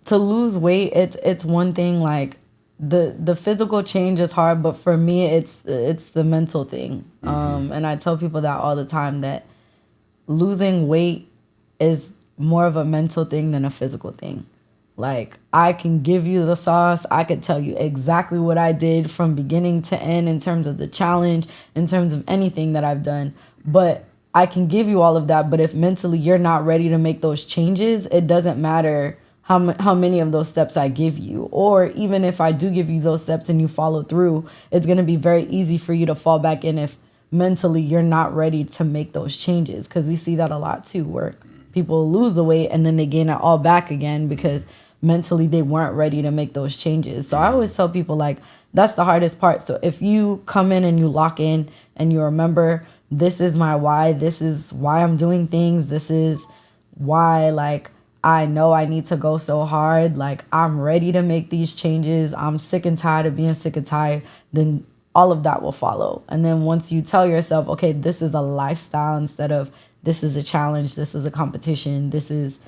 to lose weight, it's one thing. Like the physical change is hard, but for me, it's the mental thing. And I tell people that all the time, that losing weight is more of a mental thing than a physical thing. Like, I can give you the sauce. I could tell you exactly what I did from beginning to end in terms of the challenge, in terms of anything that I've done. But I can give you all of that. But if mentally you're not ready to make those changes, it doesn't matter how many of those steps I give you. Or even if I do give you those steps and you follow through, it's going to be very easy for you to fall back in if mentally you're not ready to make those changes. Because we see that a lot too, where people lose the weight and then they gain it all back again because mentally they weren't ready to make those changes. So I always tell people, like, that's the hardest part. So if you come in and you lock in and you remember, this is my why, this is why I'm doing things, this is why, like, I know I need to go so hard, like, I'm ready to make these changes, I'm sick and tired of being sick and tired, then all of that will follow. And then once you tell yourself, okay, this is a lifestyle instead of this is a challenge, this is a competition, this is,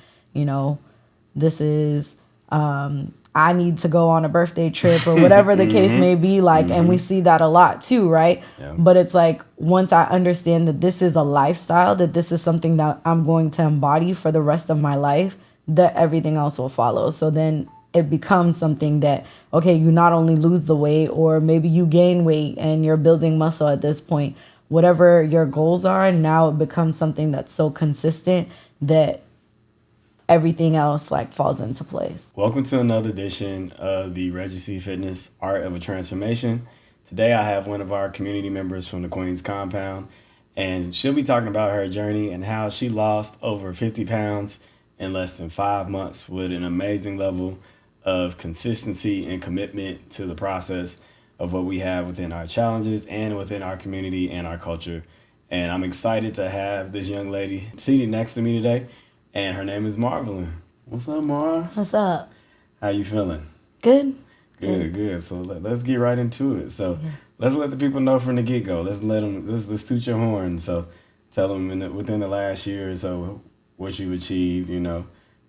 this is, I need to go on a birthday trip or whatever the case may be, like, and we see that a lot too, right? Yeah. But it's like, once I understand that this is a lifestyle, that this is something that I'm going to embody for the rest of my life, that everything else will follow. So then it becomes something that, okay, you not only lose the weight, or maybe you gain weight and you're building muscle at this point, whatever your goals are, now it becomes something that's so consistent that everything else like falls into place. Welcome to another edition of the Reggie C Fitness Art of a Transformation. Today I have one of our community members from the Queens compound, and she'll be talking about her journey and how she lost over 50 pounds in less than 5 months with an amazing level of consistency and commitment to the process of what we have within our challenges and within our community and our culture. And I'm excited to have this young lady seated next to me today. And her name is Marvelyne. What's up, Marv? What's up? How you feeling? Good. Good. So let's get right into it. So let's let the people know from the get-go. Let's toot your horn. So tell them within the last year or so what you've achieved,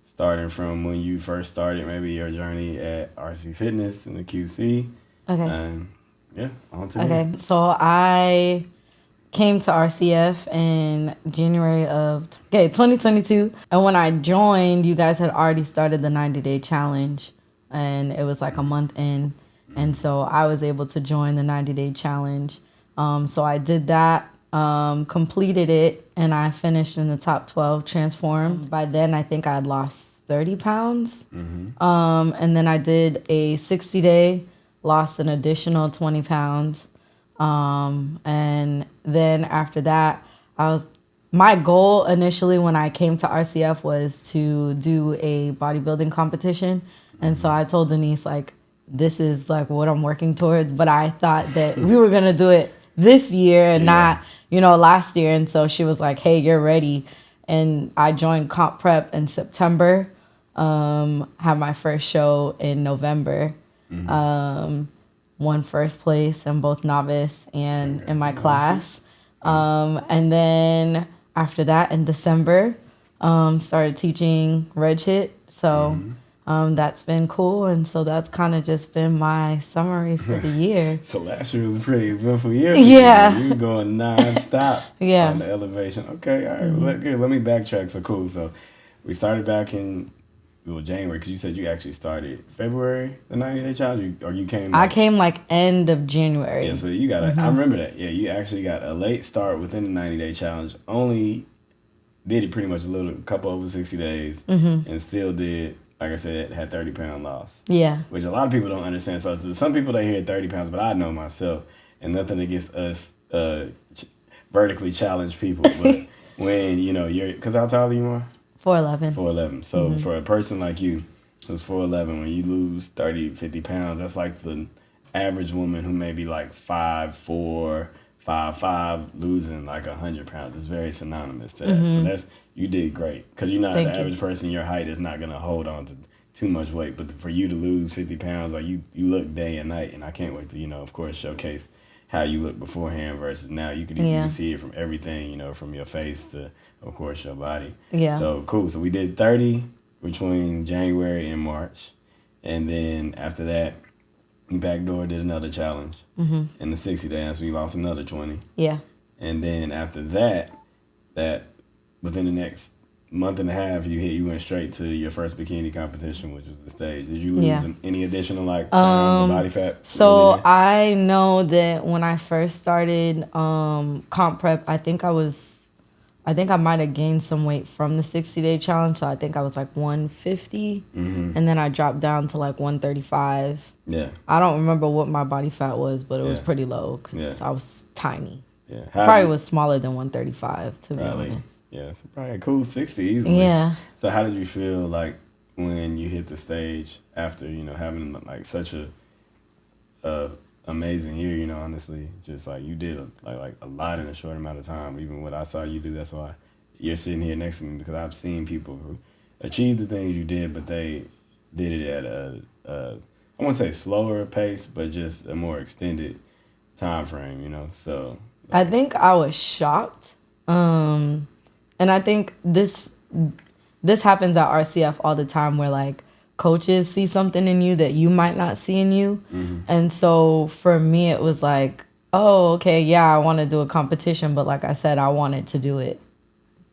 starting from when you first started, maybe your journey at RC Fitness in the QC. Okay. And on to you. Okay, so I came to RCF in January of 2022. And when I joined, you guys had already started the 90-day challenge. And it was like a month in. And so I was able to join the 90-day challenge. So I did that, completed it, and I finished in the top 12 transformed. By then, I think I had lost 30 pounds. And then I did a 60-day, lost an additional 20 pounds. And then after that, my goal initially when I came to RCF was to do a bodybuilding competition. And so I told Denise, like, this is like what I'm working towards. But I thought that we were going to do it this year and not, last year. And so she was like, hey, you're ready. And I joined Comp Prep in September, had my first show in November. Won first place in both novice and in my class. And then after that, in December, started teaching Reggie. So that's been cool. And so that's kind of just been my summary for the year. So last year was a pretty eventful year. Yeah. You were going nonstop on the elevation. Okay, all right. Good. Let me backtrack. So cool. So we started back in January, because you said you actually started February, the 90-day challenge, or you came? I came like end of January. Yeah, so you got I remember that. Yeah, you actually got a late start within the 90-day challenge. Only did it pretty much a couple over 60 days, and still did, like I said, had 30-pound loss. Yeah. Which a lot of people don't understand. So some people, they hear 30 pounds, but I know myself, and nothing against us vertically challenged people, but when, you're, because how tall are you more? 4'11". 4'11". So for a person like you who's 4'11", when you lose 30, 50 pounds, that's like the average woman who may be like 5'4", 5'5", losing like 100 pounds. It's very synonymous to that. So you did great, because you're not the average person. Your height is not going to hold on to too much weight. But for you to lose 50 pounds, like you look day and night, and I can't wait to, of course, showcase how you look beforehand versus now. You can see it from everything, from your face to, of course, your body. Yeah. So cool. So we did 30, between January and March. And then after that, you backdoor did another challenge. In the 60 days, we lost another 20. Yeah. And then after that within the next month and a half, you went straight to your first bikini competition, which was the stage. Did you lose any additional pounds of body fat? So I know that when I first started comp prep, I think I might have gained some weight from the 60-day challenge. So I think I was like 150, and then I dropped down to like 135. Yeah. I don't remember what my body fat was, but it was pretty low because I was tiny. Yeah. Probably was smaller than 135, to be honest. Yeah, so probably a cool 60 easily. Yeah. So how did you feel like when you hit the stage after, having like such a amazing year, honestly, just like you did like a lot in a short amount of time. Even what I saw you do, that's why you're sitting here next to me, because I've seen people who achieved the things you did, but they did it at I wouldn't say slower pace, but just a more extended time frame, so. I think I was shocked. And I think this happens at RCF all the time, where like coaches see something in you that you might not see in you. And so for me, it was like, oh, okay, yeah, I want to do a competition. But like I said, I wanted to do it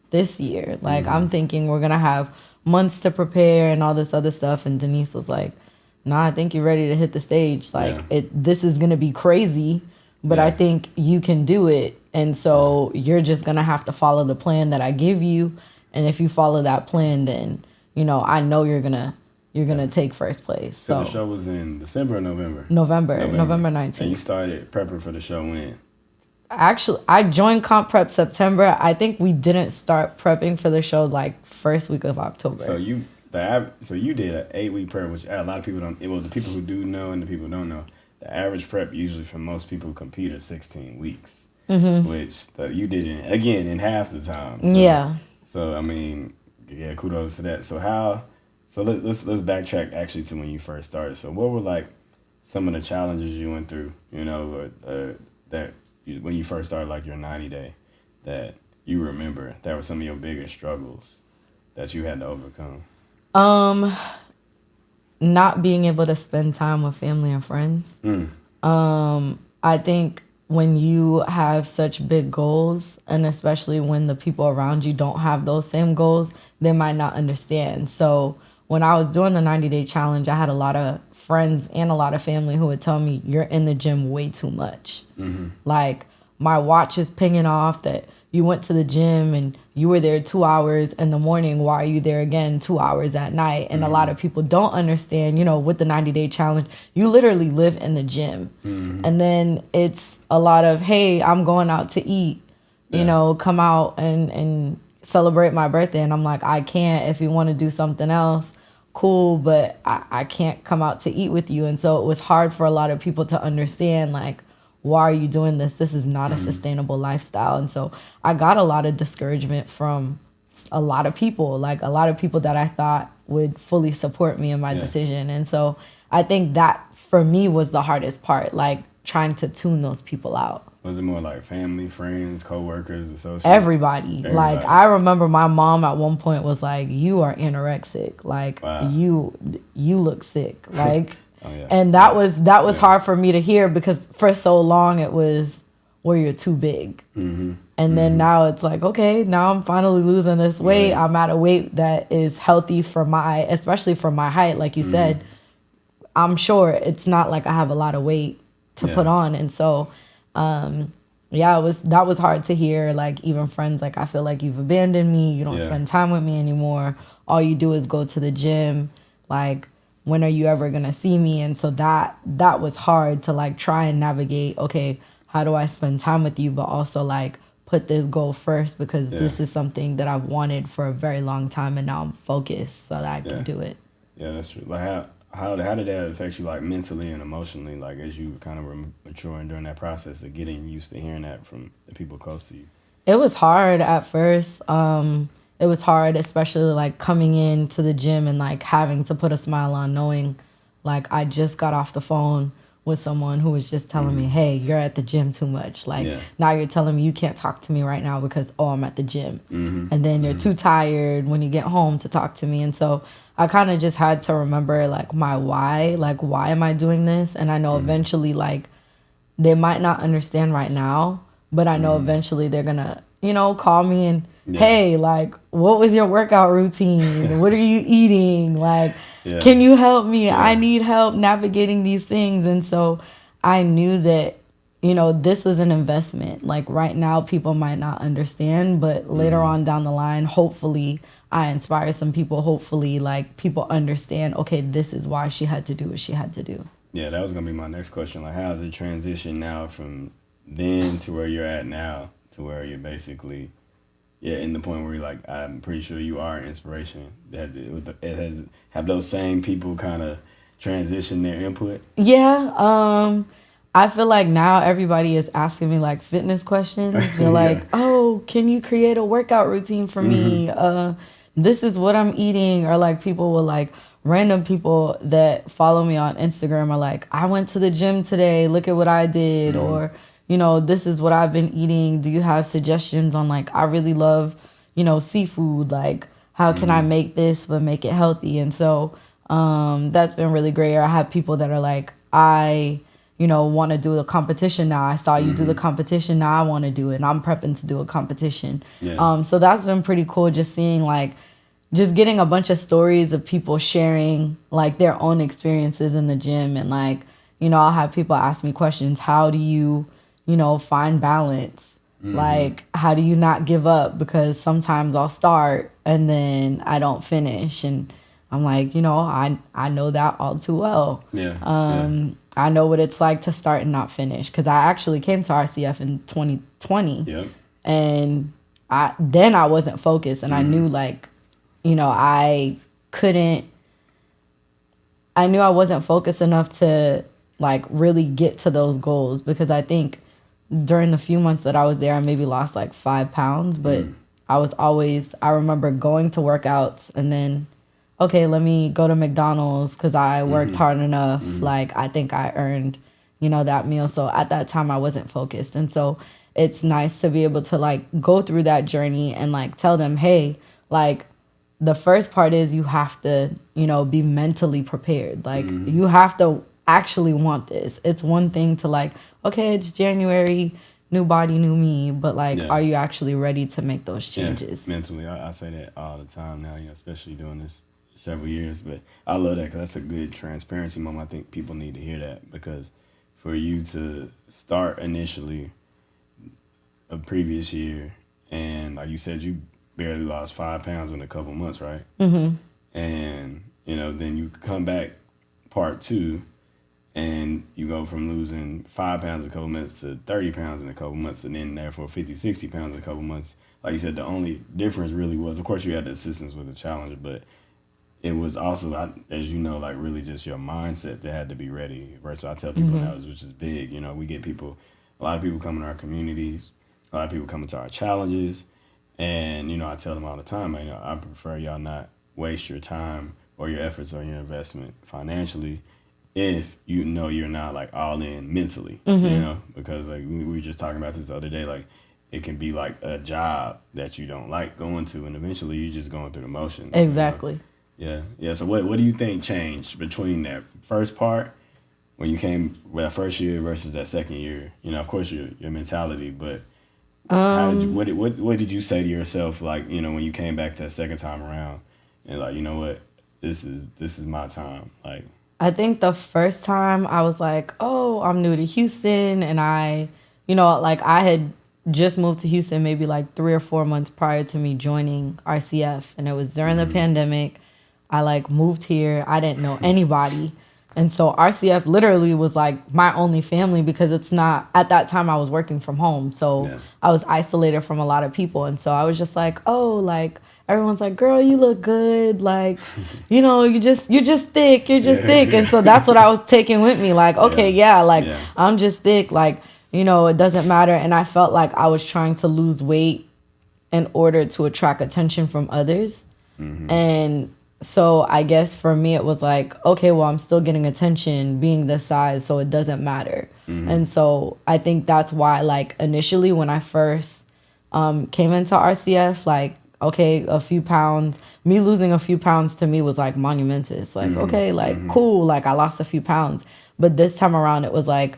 this year. Like I'm thinking we're going to have months to prepare and all this other stuff. And Denise was like, nah, I think you're ready to hit the stage. Like this is going to be crazy, but I think you can do it. And so you're just going to have to follow the plan that I give you. And if you follow that plan, then, I know you're going to take first place. So the show was in December or November? November 19th. And you started prepping for the show when? Actually, I joined comp prep September. I think we didn't start prepping for the show like first week of October. So you did an 8-week prep, which a lot of people don't. Well, the people who do know and the people who don't know, the average prep usually for most people who compete is 16 weeks. Which you did in half the time. So, So I mean, kudos to that. So let's backtrack actually to when you first started. So what were like some of the challenges you went through? When you first started, like your 90-day, that you remember that were some of your biggest struggles that you had to overcome. Not being able to spend time with family and friends. I think when you have such big goals, and especially when the people around you don't have those same goals, they might not understand. So when I was doing the 90-day challenge, I had a lot of friends and a lot of family who would tell me, you're in the gym way too much. Like my watch is pinging off that you went to the gym and you were there 2 hours in the morning. Why are you there again 2 hours at night? And a lot of people don't understand, with the 90-day challenge, you literally live in the gym. And then it's a lot of, hey, I'm going out to eat, come out and celebrate my birthday. And I'm like, I can't. If you want to do something else, cool, but I can't come out to eat with you. And so it was hard for a lot of people to understand, like, why are you doing this? This is not a sustainable lifestyle. And so I got a lot of discouragement from a lot of people, like a lot of people that I thought would fully support me in my decision. And so I think that for me was the hardest part, like trying to tune those people out. Was it more like family, friends, coworkers, associates? Everybody. Like I remember my mom at one point was like, you are anorexic. Like you look sick. Like and that was hard for me to hear, because for so long it was, well, you're too big. And then now it's like, okay, now I'm finally losing this weight. I'm at a weight that is healthy especially for my height. Like you said, I'm sure it's not like I have a lot of weight to put on. And so, that was hard to hear. Like even friends, like, I feel like you've abandoned me. You don't spend time with me anymore. All you do is go to the gym. Like, when are you ever going to see me? And so that was hard to like try and navigate. Okay, how do I spend time with you? But also like put this goal first, because this is something that I've wanted for a very long time. And now I'm focused so that I can do it. Yeah, that's true. Like how did that affect you, like mentally and emotionally, like as you kind of were maturing during that process of getting used to hearing that from the people close to you? It was hard at first. It was hard, especially like coming into the gym and like having to put a smile on, knowing like I just got off the phone with someone who was just telling me, hey, you're at the gym too much. Like now you're telling me you can't talk to me right now because, I'm at the gym. And then you're too tired when you get home to talk to me. And so I kind of just had to remember like my why, like why am I doing this? And I know eventually like they might not understand right now, but I know eventually they're gonna, call me and hey, like what was your workout routine? What are you eating? Like, can you help me? I need help navigating these things. And so I knew that, this was an investment. Like right now people might not understand, but later on down the line, hopefully I inspire some people. Hopefully like people understand, okay, this is why she had to do what she had to do. Yeah, that was going to be my next question. Like, how's it transition now from then to where you're at now to where you're basically, in the point where you're like, I'm pretty sure you are an inspiration. Have those same people kind of transition their input? Yeah. I feel like now everybody is asking me like fitness questions. They're like, oh, can you create a workout routine for me? This is what I'm eating. Or like people will like, random people that follow me on Instagram are like, I went to the gym today. Look at what I did. Or, this is what I've been eating. Do you have suggestions on like, I really love, seafood. Like, how can I make this but make it healthy? And so that's been really great. Or I have people that are like, I, want to do a competition now. I saw you do the competition. Now I want to do it. And I'm prepping to do a competition. Yeah. So that's been pretty cool, just seeing like, just getting a bunch of stories of people sharing like their own experiences in the gym. And like, I'll have people ask me questions. How do you, find balance? Like, how do you not give up? Because sometimes I'll start and then I don't finish. And I'm like, I know that all too well. I know what it's like to start and not finish. Because I actually came to RCF in 2020. Yep. And I wasn't focused. And I knew like, I knew I wasn't focused enough to like really get to those goals, because I think during the few months that I was there, I maybe lost like 5 pounds, but I remember going to workouts and then, okay, let me go to McDonald's because I worked hard enough. Like, I think I earned, that meal. So at that time I wasn't focused. And so it's nice to be able to like go through that journey and like tell them, hey, like, the first part is you have to, be mentally prepared. Like, you have to actually want this. It's one thing to like, okay, it's January, new body, new me. But like, are you actually ready to make those changes? Yeah, mentally. I say that all the time now, especially doing this several years. But I love that because that's a good transparency moment. I think people need to hear that, because for you to start initially a previous year and like you said, you barely lost 5 pounds in a couple months, right? And, then you come back part 2 and you go from losing 5 pounds in a couple months to 30 pounds in a couple months, and then therefore 50, 60 pounds in a couple months. Like you said, the only difference really was, of course, you had the assistance with the challenge, but it was also, as you know, like really just your mindset that had to be ready. Right? So I tell people now, which is big, we get people, a lot of people coming to our communities, a lot of people coming to our challenges. And, I tell them all the time, I prefer y'all not waste your time or your efforts or your investment financially if you're not like all in mentally, because like we were just talking about this the other day, like it can be like a job that you don't like going to, and eventually you're just going through the motions. Exactly. Yeah. So what do you think changed between that first part when you came that first year versus that second year? Of course your mentality, but what did you say to yourself, like, when you came back that second time around and like, what, this is my time? Like, I think the first time I was like, oh, I'm new to Houston, and I had just moved to Houston maybe like 3 or 4 months prior to me joining RCF, and it was during the pandemic. I like moved here. I didn't know anybody. And so RCF literally was like my only family, because it's not, at that time I was working from home. So I was isolated from a lot of people. And so I was just like, oh, like everyone's like, girl, you look good. Like, you're just thick. You're just thick. And so that's what I was taking with me. Like, okay, I'm just thick. Like, it doesn't matter. And I felt like I was trying to lose weight in order to attract attention from others. And so I guess for me, it was like, okay, well, I'm still getting attention being this size, so it doesn't matter. And so I think that's why, like, initially when I first came into RCF, like, okay, a few pounds, me losing a few pounds to me was like monumentous. Like, okay, like cool. Like I lost a few pounds. But this time around, it was like,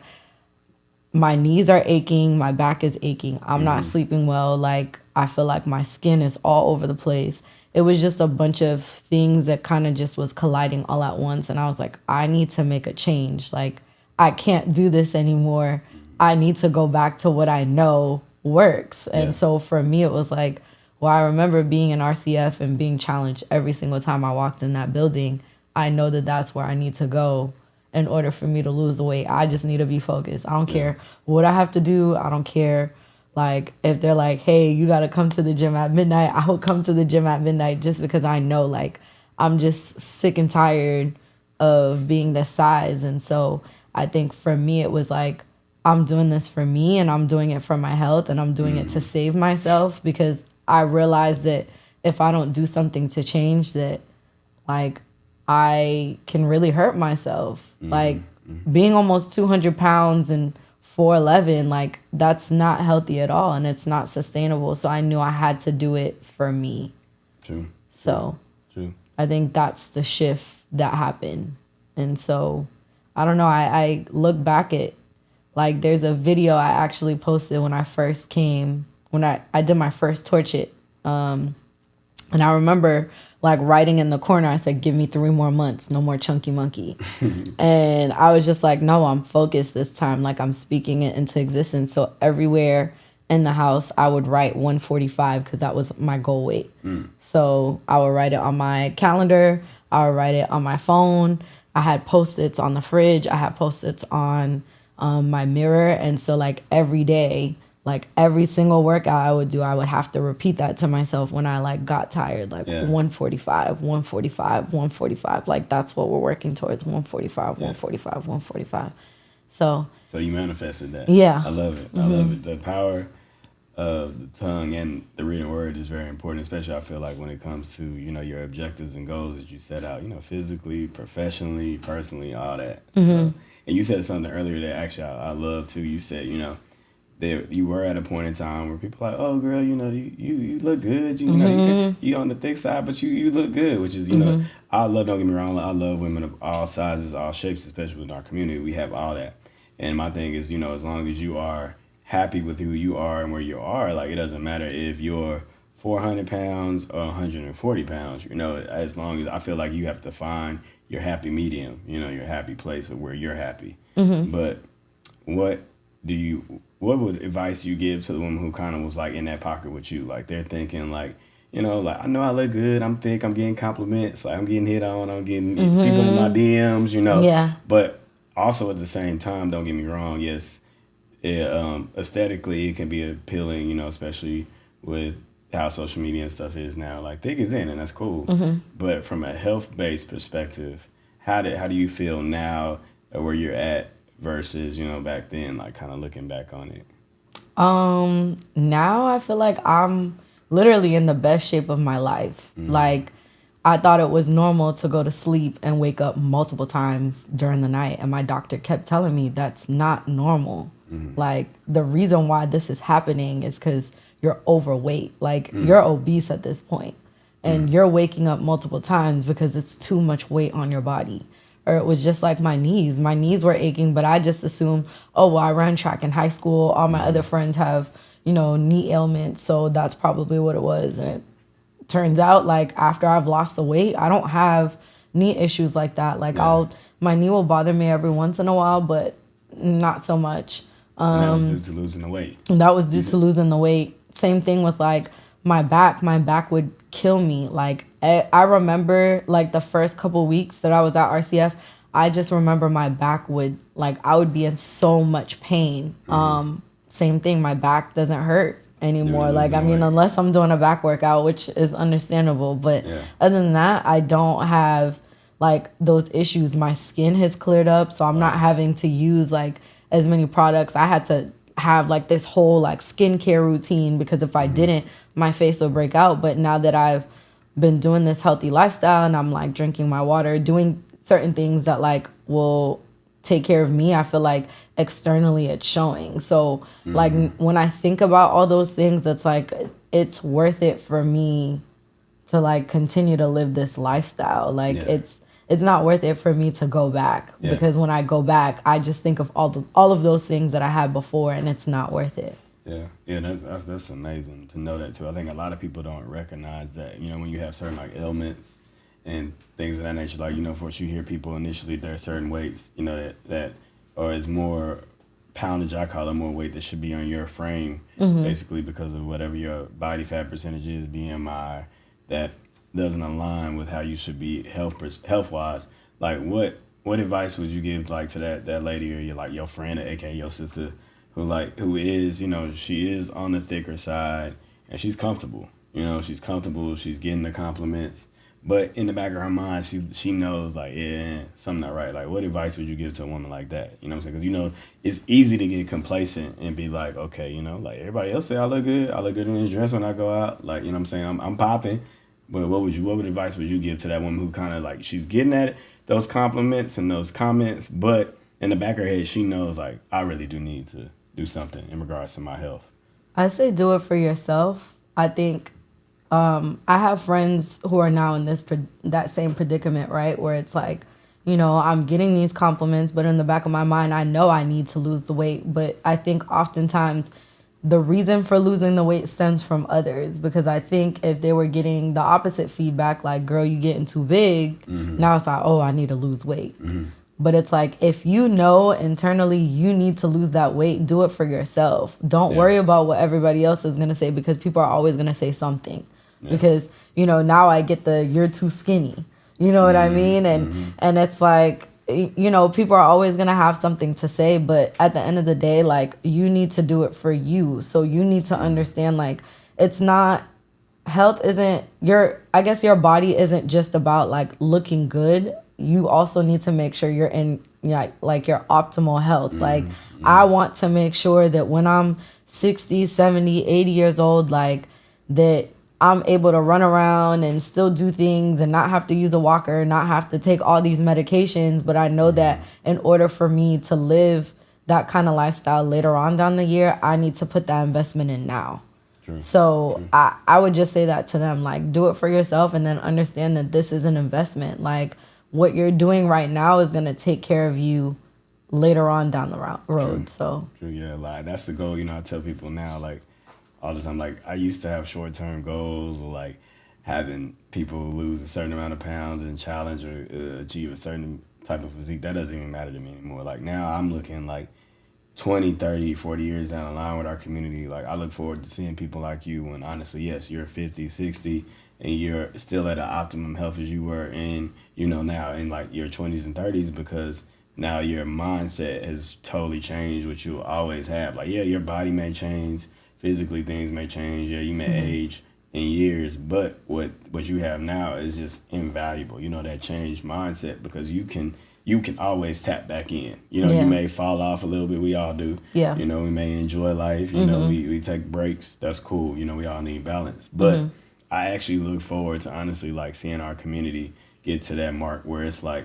my knees are aching, my back is aching, I'm not sleeping well, like I feel like my skin is all over the place. It was just a bunch of things that kind of just was colliding all at once, and I was like, I need to make a change. Like, I can't do this anymore. I need to go back to what I know works. And so for me, it was like, well, I remember being in RCF and being challenged every single time I walked in that building. I know that that's where I need to go in order for me to lose the weight. I just need to be focused. I don't care what I have to do. I don't care. Like, if they're like, hey, you got to come to the gym at midnight, I will come to the gym at midnight, just because I know, like, I'm just sick and tired of being this size. And so I think for me, it was like, I'm doing this for me, and I'm doing it for my health, and I'm doing it to save myself, because I realized that if I don't do something to change that, like, I can really hurt myself. Like, being almost 200 pounds and 4'11", like, that's not healthy at all, and it's not sustainable. So I knew I had to do it for me. True. So True. I think that's the shift that happened. And so, I don't know, I look back at, like, there's a video I actually posted when I first came, when I did my first torch it. And I remember, like, writing in the corner, I said, give me 3 more months, no more chunky monkey. And I was just like, no, I'm focused this time. Like, I'm speaking it into existence. So everywhere in the house, I would write 145, because that was my goal weight. So I would write it on my calendar. I would write it on my phone. I had Post-its on the fridge. I had Post-its on my mirror. And so, like, every day, like, every single workout I would do, I would have to repeat that to myself when I, like, got tired. Like, 145, 145, 145. Like, that's what we're working towards, 145, 145, 145. So you manifested that. Yeah. I love it. I love it. The power of the tongue and the written word is very important, especially, I feel like, when it comes to, you know, your objectives and goals that you set out, you know, physically, professionally, personally, all that. So, and you said something earlier that actually I love, too. You said, you know, you were at a point in time where people are like, oh, girl, you know, you look good. You know, you on the thick side, but you look good, which is, you know, I love, don't get me wrong, I love women of all sizes, all shapes, especially in our community. We have all that. And my thing is, you know, as long as you are happy with who you are and where you are, like, it doesn't matter if you're 400 pounds or 140 pounds, you know, as long as, I feel like you have to find your happy medium, you know, your happy place of where you're happy. But what would advice you give to the woman who kind of was, like, in that pocket with you? Like, they're thinking, like, you know, like, I know I look good, I'm thick, I'm getting compliments, like, I'm getting hit on, I'm getting people in my DMs, you know. Yeah. But also at the same time, don't get me wrong, yes, aesthetically it can be appealing, you know, especially with how social media and stuff is now. Like, thick is in, and that's cool. But from a health-based perspective, how do you feel now where you're at versus, you know, back then, like, kind of looking back on it? Now I feel like I'm literally in the best shape of my life. Like, I thought it was normal to go to sleep and wake up multiple times during the night, and my doctor kept telling me that's not normal. Like, the reason why this is happening is because you're overweight. Like, you're obese at this point, and you're waking up multiple times because it's too much weight on your body. Or it was just like my knees. My knees were aching, but I just assumed, oh, well, I ran track in high school. All my other friends have, you know, knee ailments, so that's probably what it was. And it turns out, like, after I've lost the weight, I don't have knee issues like that. Like, my knee will bother me every once in a while, but not so much. And that was due to losing the weight. That was due to losing the weight. Same thing with, like, my back. My back would kill me. Like, I remember, like, the first couple weeks that I was at RCF, I just remember my back would, like, I would be in so much pain. Same thing, my back doesn't hurt anymore. Like, I mean, unless I'm doing a back workout, which is understandable. But other than that, I don't have, like, those issues. My skin has cleared up, so I'm not having to use, like, as many products. I had to have, like, this whole, like, skincare routine, because if I didn't, my face would break out. But now that I've been doing this healthy lifestyle, and I'm, like, drinking my water, doing certain things that, like, will take care of me, I feel like externally it's showing. So like, when I think about all those things, that's like, it's worth it for me to like continue to live this lifestyle. Like it's not worth it for me to go back because when I go back, I just think of all of those things that I had before, and it's not worth it. Yeah, that's amazing to know that too. I think a lot of people don't recognize that, you know, when you have certain like ailments and things of that nature, like, you know, of course you hear people initially there are certain weights, you know, that or is more poundage, I call it, more weight that should be on your frame, basically because of whatever your body fat percentage is, BMI, that doesn't align with how you should be health wise. Like what advice would you give like to that lady or your friend, aka your sister, who is, you know, she is on the thicker side and she's comfortable. You know, she's comfortable, she's getting the compliments. But in the back of her mind, she knows, like, something not right. Like, what advice would you give to a woman like that? You know what I'm saying? Because, you know, it's easy to get complacent and be like, okay, you know, like, everybody else say I look good. I look good in this dress when I go out. Like, you know what I'm saying? I'm popping. But what advice would you give to that woman who kind of, like, she's getting at those compliments and those comments, but in the back of her head, she knows, like, I really do need to do something in regards to my health? I say do it for yourself. I think I have friends who are now in that same predicament, right? Where it's like, you know, I'm getting these compliments, but in the back of my mind, I know I need to lose the weight. But I think oftentimes the reason for losing the weight stems from others, because I think if they were getting the opposite feedback, like, girl, you getting too big, now it's like, oh, I need to lose weight. But it's like, if you know internally you need to lose that weight, do it for yourself. Don't worry about what everybody else is going to say, because people are always going to say something. Because, you know, now I get you're too skinny. You know what I mean? And it's like, you know, people are always going to have something to say. But at the end of the day, like, you need to do it for you. So you need to understand, like, it's not, health isn't, I guess your body isn't just about, like, looking good. You also need to make sure you're in like your optimal health. Like, I want to make sure that when I'm 60, 70, 80 years old, like, that I'm able to run around and still do things and not have to use a walker, not have to take all these medications. But I know that in order for me to live that kind of lifestyle later on down the year, I need to put that investment in now. So I would just say that to them, like, do it for yourself, and then understand that this is an investment. Like, what you're doing right now is going to take care of you later on down the road. So yeah, like, that's the goal. You know, I tell people now, like, all the time, like, I used to have short-term goals, like having people lose a certain amount of pounds and challenge or achieve a certain type of physique. That doesn't even matter to me anymore. Like, now I'm looking like 20, 30, 40 years down the line with our community. Like, I look forward to seeing people like you when, honestly, yes, you're 50, 60, and you're still at an optimum health as you were in, you know, now in like your 20s and 30s, because now your mindset has totally changed, which you'll always have. Like, yeah, your body may change, physically things may change, yeah, you may age in years, but what you have now is just invaluable. You know, that changed mindset, because you can always tap back in. You know, you may fall off a little bit, we all do. Yeah. You know, we may enjoy life, you know, we take breaks, that's cool, you know, we all need balance. But I actually look forward to, honestly, like, seeing our community get to that mark where it's like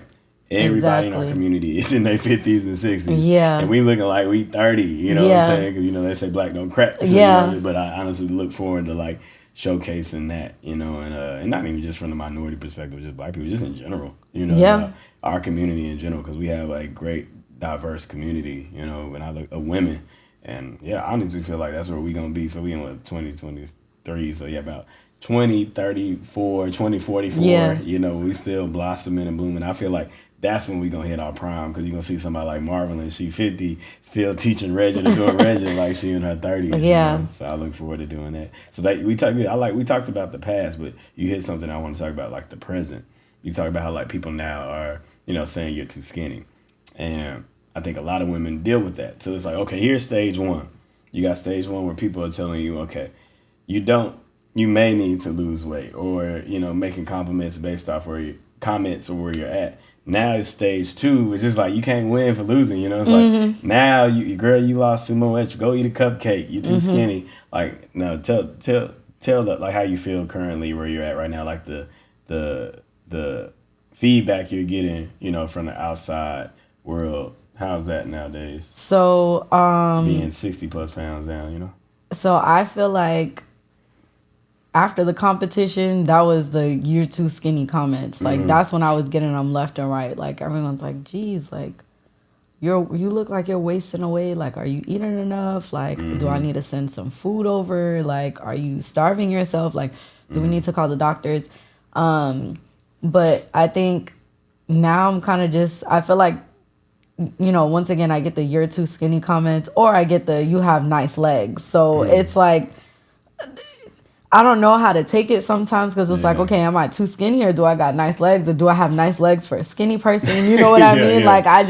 everybody in our community is in their 50s and 60s. Yeah. And we looking like we 30, you know what I'm saying? Because, you know, they say black don't crack. So, you know, but I honestly look forward to, like, showcasing that, you know, and not even just from the minority perspective, just black people, just in general, you know, our community in general, because we have a great diverse community, you know, when I look at women. And, yeah, I honestly feel like that's where we're going to be. So we in, 2023, so, yeah, about 2034, 2044, you know, we still blossoming and blooming. I feel like that's when we gonna hit our prime, because you're gonna see somebody like Marvelyne, she 50, still teaching Reggie to do Reggie like she in her 30s. Yeah. You know? So I look forward to doing that. So we talked about the past, but you hit something I want to talk about, like the present. You talk about how, like, people now are, you know, saying you're too skinny. And I think a lot of women deal with that. So it's like, okay, here's stage one. You got stage one where people are telling you, okay, you may need to lose weight, or, you know, making compliments based off where you're at. Now it's stage two, which is like, you can't win for losing, you know? It's like, now you lost too much, go eat a cupcake, you're too skinny. Like, no, tell like how you feel currently where you're at right now, like the feedback you're getting, you know, from the outside world. How's that nowadays? So, being 60 plus pounds down, you know? So I feel like after the competition, that was the "you're too skinny" comments. Like that's when I was getting them left and right. Like everyone's like, "Geez, like you look like you're wasting away. Like, are you eating enough? Like, do I need to send some food over? Like, are you starving yourself? Like, do we need to call the doctors?" But I think now I'm kind of just, I feel like, you know, once again, I get the "you're too skinny" comments, or I get the "you have nice legs." So it's like, I don't know how to take it sometimes, because it's like, okay, am I too skinny, or do I got nice legs, or do I have nice legs for a skinny person? You know what I mean? Like, I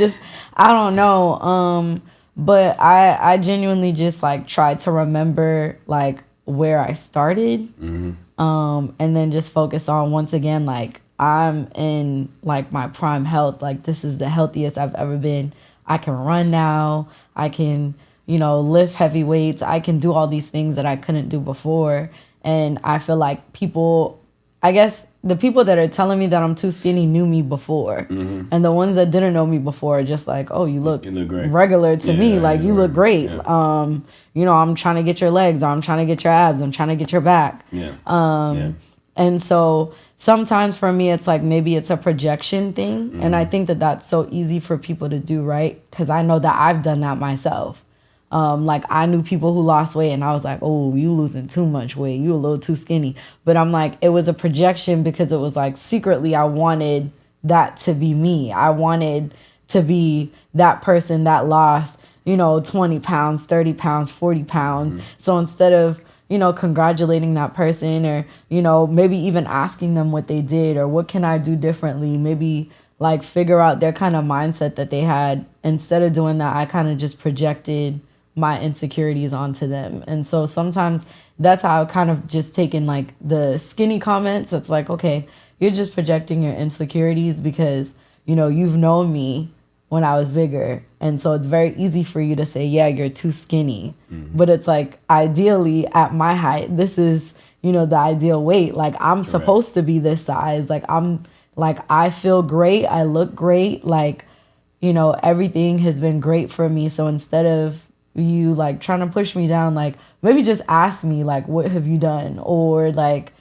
don't know. But I genuinely just like try to remember like where I started, and then just focus on, once again, like I'm in like my prime health. Like this is the healthiest I've ever been. I can run now. I can, you know, lift heavy weights. I can do all these things that I couldn't do before. And I feel like people, I guess the people that are telling me that I'm too skinny knew me before. And the ones that didn't know me before are just like, "Oh, you look great. regular to me. Like, you look great. Yeah. You know, I'm trying to get your legs, or I'm trying to get your abs. I'm trying to get your back." And so sometimes for me, it's like maybe it's a projection thing. And I think that that's so easy for people to do, right? Because I know that I've done that myself. Like I knew people who lost weight and I was like, "Oh, you losing too much weight. You a little too skinny." But I'm like, it was a projection, because it was like secretly I wanted that to be me. I wanted to be that person that lost, you know, 20 pounds, 30 pounds, 40 pounds. So instead of, you know, congratulating that person, or, you know, maybe even asking them what they did or what can I do differently, maybe like figure out their kind of mindset that they had. Instead of doing that, I kind of just projected my insecurities onto them. And so sometimes that's how I've kind of just taken like the skinny comments. It's like, okay, you're just projecting your insecurities because, you know, you've known me when I was bigger. And so it's very easy for you to say, "Yeah, you're too skinny." But it's like, ideally at my height, this is, you know, the ideal weight. Like I'm supposed to be this size. Like I feel great. I look great. Like, you know, everything has been great for me. So instead of you like trying to push me down, like maybe just ask me like, "What have you done?" Or like,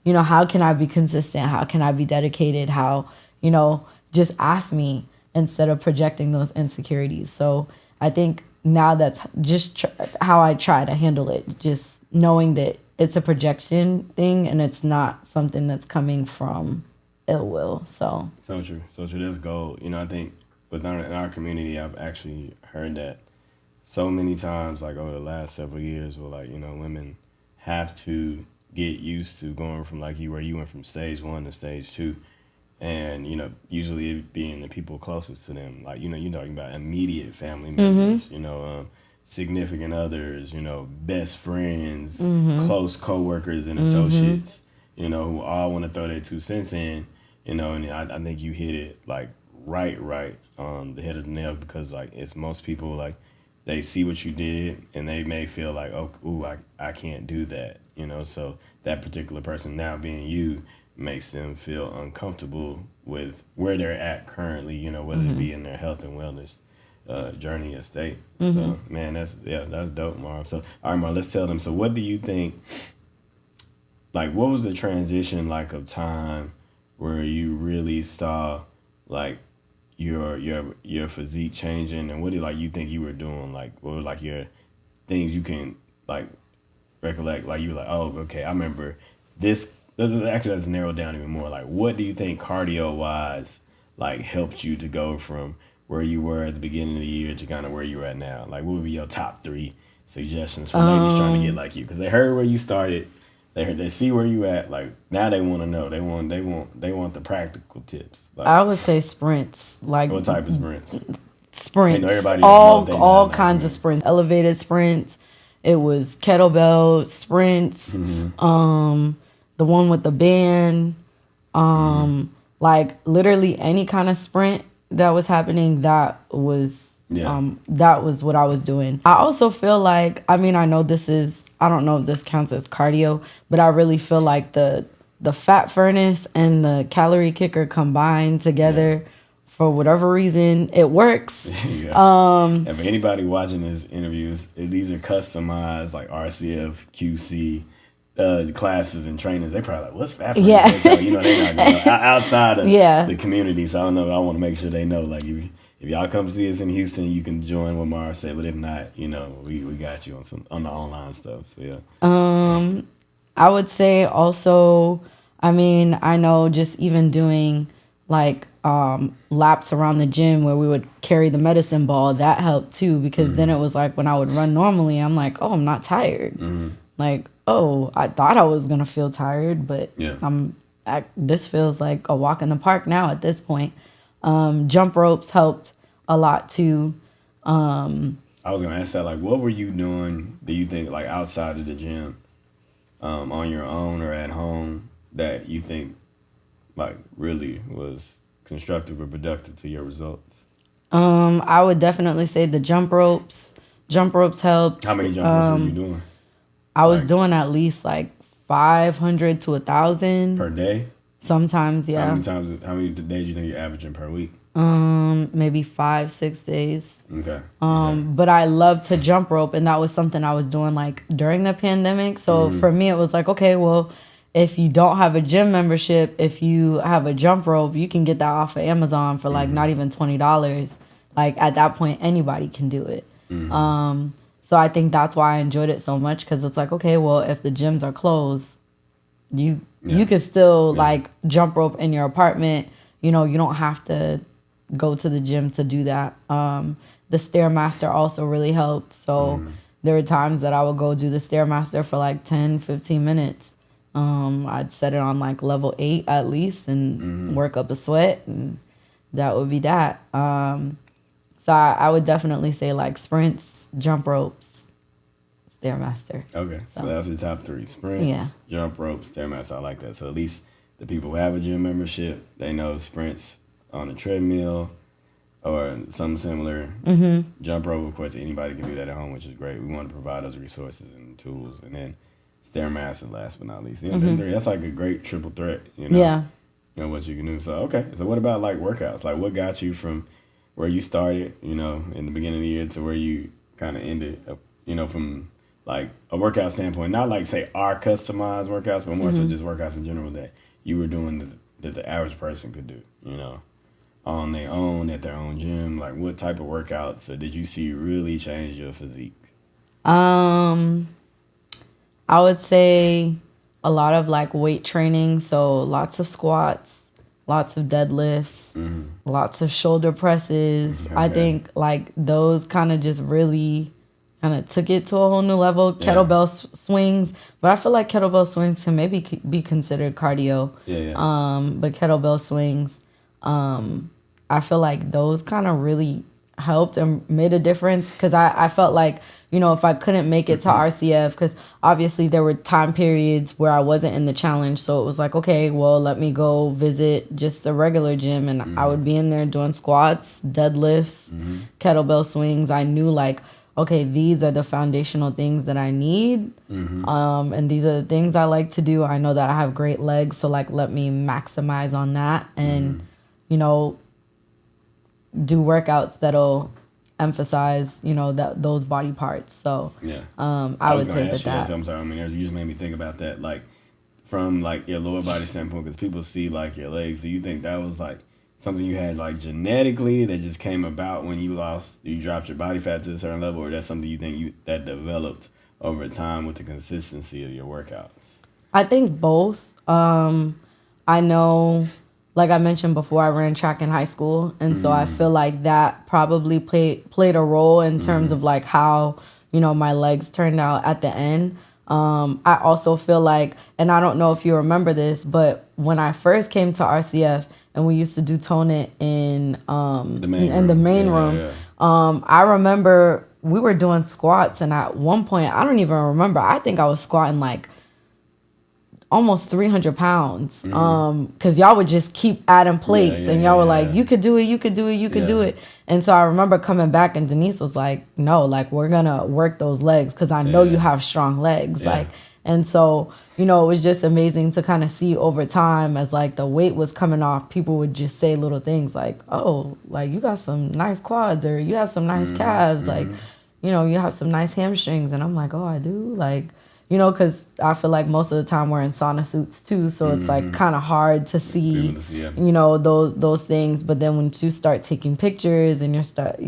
you know, "How can I be consistent? How can I be dedicated? How, you know," just ask me instead of projecting those insecurities. So I think now that's just how I try to handle it. Just knowing that it's a projection thing and it's not something that's coming from ill will. So true. So true. That's gold. You know, I think in our community, I've actually heard that so many times, like over the last several years, where like, you know, women have to get used to going from like where you went from stage 1 to stage 2, and you know, usually it being the people closest to them, like, you know, you're talking about immediate family members, you know, significant others, you know, best friends, close coworkers and associates, you know, who all want to throw their 2 cents in, you know, and I think you hit it like right on the head of the nail, because like it's most people like, they see what you did and they may feel like, "Oh, ooh, I can't do that," you know. So that particular person now being you makes them feel uncomfortable with where they're at currently, you know, whether it be in their health and wellness journey or state. So man, that's dope, Marv. So all right, Marv, let's tell them. So what do you think, like what was the transition like of time where you really saw like your physique changing, and what do you think you were doing? Like what were like your things you can like recollect? Like you were like, "Oh, okay, I remember this." Let's narrow it down even more. Like what do you think cardio wise like helped you to go from where you were at the beginning of the year to kind of where you're at now? Like what would be your top 3 suggestions for ladies trying to get like you? Because they heard where you started. They see where you at. Like now they want to know. They want the practical tips. Like, I would say sprints. Like what type of sprints? Sprints. Everybody all kinds of sprints. Elevated sprints. It was kettlebell sprints. The one with the band. Like literally any kind of sprint that was happening. That was what I was doing. I also feel like, I mean, I don't know if this counts as cardio, but I really feel like the fat furnace and the calorie kicker combined together, for whatever reason, it works. And for anybody watching this interview, these are customized like RCF, QC, classes and trainings, they probably like, what's fat? Yeah. You know, they're not going outside of Yeah. the community. So I don't know. I want to make sure they know, like, if y'all come see us in Houston, you can join what Mara said. But if not, you know, we got you on the online stuff. So yeah. I would say also, I mean, I know just even doing like laps around the gym where we would carry the medicine ball, that helped too, because then it was like when I would run normally, I'm like, oh, I'm not tired. Like, oh, I thought I was gonna feel tired, but this feels like a walk in the park now at this point. Jump ropes helped a lot too. I was gonna ask that, like, what were you doing, do you think, like, outside of the gym, on your own or at home, that you think, like, really was constructive or productive to your results? I would definitely say the jump ropes. Jump ropes helped. How many jump ropes were you doing? I was doing at least like 500 to 1,000 per day. Sometimes, yeah. How many days do you think you're averaging per week? Maybe 5-6 days. Okay. But I love to jump rope, and that was something I was doing like during the pandemic. So for me, it was like, okay, well, if you don't have a gym membership, if you have a jump rope, you can get that off of Amazon for like not even $20. Like at that point, anybody can do it. So I think that's why I enjoyed it so much, because it's like, okay, well, if the gyms are closed, you could still like jump rope in your apartment. You know, you don't have to go to the gym to do that. The Stairmaster also really helped. So there were times that I would go do the Stairmaster for like 10, 15 minutes. I'd set it on like level 8 at least and work up a sweat, and that would be that. So I would definitely say like sprints, jump ropes, Stairmaster. Okay, so that's your top 3. Sprints, jump ropes, Stairmaster. I like that. So at least the people who have a gym membership, they know sprints on a treadmill or something similar. Jump rope, of course, anybody can do that at home, which is great. We want to provide those resources and tools. And then Stairmaster, last but not least. You know, them 3, that's like a great triple threat, you know? Yeah. You know, what you can do. So, okay. So what about like workouts? Like what got you from where you started, you know, in the beginning of the year to where you kind of ended, you know, from like a workout standpoint, not like say our customized workouts, but more so just workouts in general that you were doing that the average person could do, you know, on their own, at their own gym. Like what type of workouts did you see really change your physique? I would say a lot of like weight training. So lots of squats, lots of deadlifts, lots of shoulder presses. Okay. I think like those kind of just really kind of took it to a whole new level. Kettlebell swings, but I feel like kettlebell swings can maybe be considered cardio. But kettlebell swings, I feel like those kind of really helped and made a difference, because I felt like, you know, if I couldn't make it to RCF, because obviously there were time periods where I wasn't in the challenge. So it was like, okay, well, let me go visit just a regular gym. And I would be in there doing squats, deadlifts, kettlebell swings. I knew like, okay, these are the foundational things that I need. And these are the things I like to do. I know that I have great legs. So like, let me maximize on that and, you know, do workouts that'll emphasize, you know, those body parts. So I would say that. I'm sorry. I mean, you just made me think about that, like from like your lower body standpoint, because people see like your legs. Do you think that was like something you had like genetically that just came about when you dropped your body fat to a certain level, or that's something you think that developed over time with the consistency of your workouts? I think both. I know, like I mentioned before, I ran track in high school. And so I feel like that probably played a role in terms of like how, you know, my legs turned out at the end. I also feel like, and I don't know if you remember this, but when I first came to RCF and we used to do Tone It in the main room, I remember we were doing squats, and at one point, I don't even remember, I think I was squatting like almost 300 pounds, because y'all would just keep adding plates, and y'all were like, you could do it, you could do it, you could do it. And so I remember coming back, and Denise was like, no, like, we're gonna work those legs, because I know you have strong legs. Like, and so, you know, it was just amazing to kind of see over time, as like the weight was coming off, people would just say little things like, oh, like, you got some nice quads, or you have some nice calves, like, you know, you have some nice hamstrings. And I'm like, oh, I do? Like, you know, because I feel like most of the time we're in sauna suits too, so it's like kind of hard to see, you know, those things. But then once you start taking pictures and you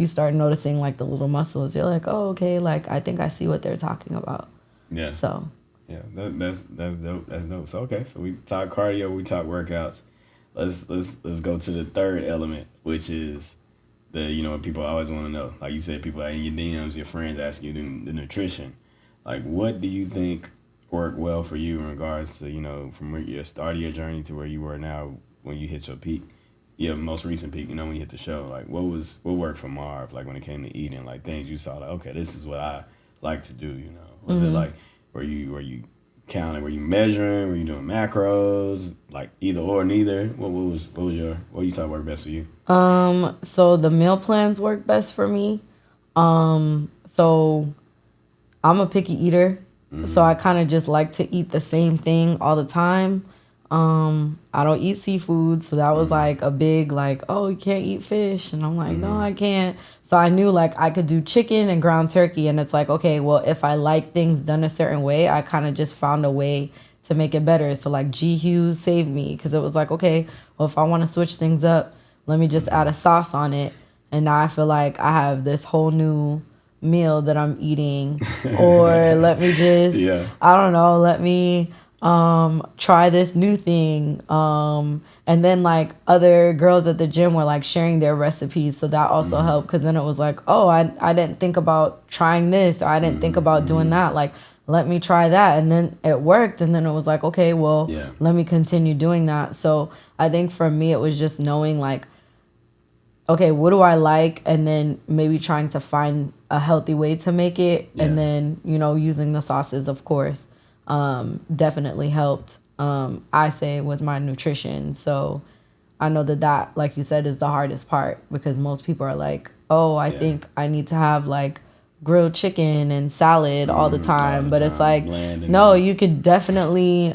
start noticing like the little muscles, you're like, oh, okay, like I think I see what they're talking about. Yeah. So. Yeah, that's dope. That's dope. So okay, so we talk cardio, we talk workouts. Let's go to the third element, which is the, you know, what people always want to know. Like you said, people in your DMs, your friends ask you the nutrition. Like, what do you think worked well for you in regards to, you know, from where you started your journey to where you were now when you hit your peak, your most recent peak, you know, when you hit the show? Like, what worked for Marv, like when it came to eating, like things you saw, like, okay, this is what I like to do, you know? Was it like, were you counting, were you measuring, were you doing macros, like either or neither? What you thought worked best for you? So the meal plans work best for me. So I'm a picky eater, so I kind of just like to eat the same thing all the time. I don't eat seafood, so that was like a big like, oh, you can't eat fish, and I'm like, no, I can't. So I knew like I could do chicken and ground turkey, and it's like, okay, well, if I like things done a certain way, I kind of just found a way to make it better. So like G Hughes saved me, because it was like, okay, well, if I want to switch things up, let me just add a sauce on it, and now I feel like I have this whole new meal that I'm eating. Or let me just I don't know, let me try this new thing. And then like other girls at the gym were like sharing their recipes, so that also helped, because then it was like, oh, I didn't think about trying this, or I didn't think about doing that, like let me try that, and then it worked, and then it was like, okay, well, let me continue doing that. So I think for me it was just knowing like, okay, what do I like? And then maybe trying to find a healthy way to make it. And then, you know, using the sauces, of course, definitely helped, I say, with my nutrition. So I know that, like you said, is the hardest part, because most people are like, oh, I think I need to have like grilled chicken and salad all the time. But it's like, no, you could definitely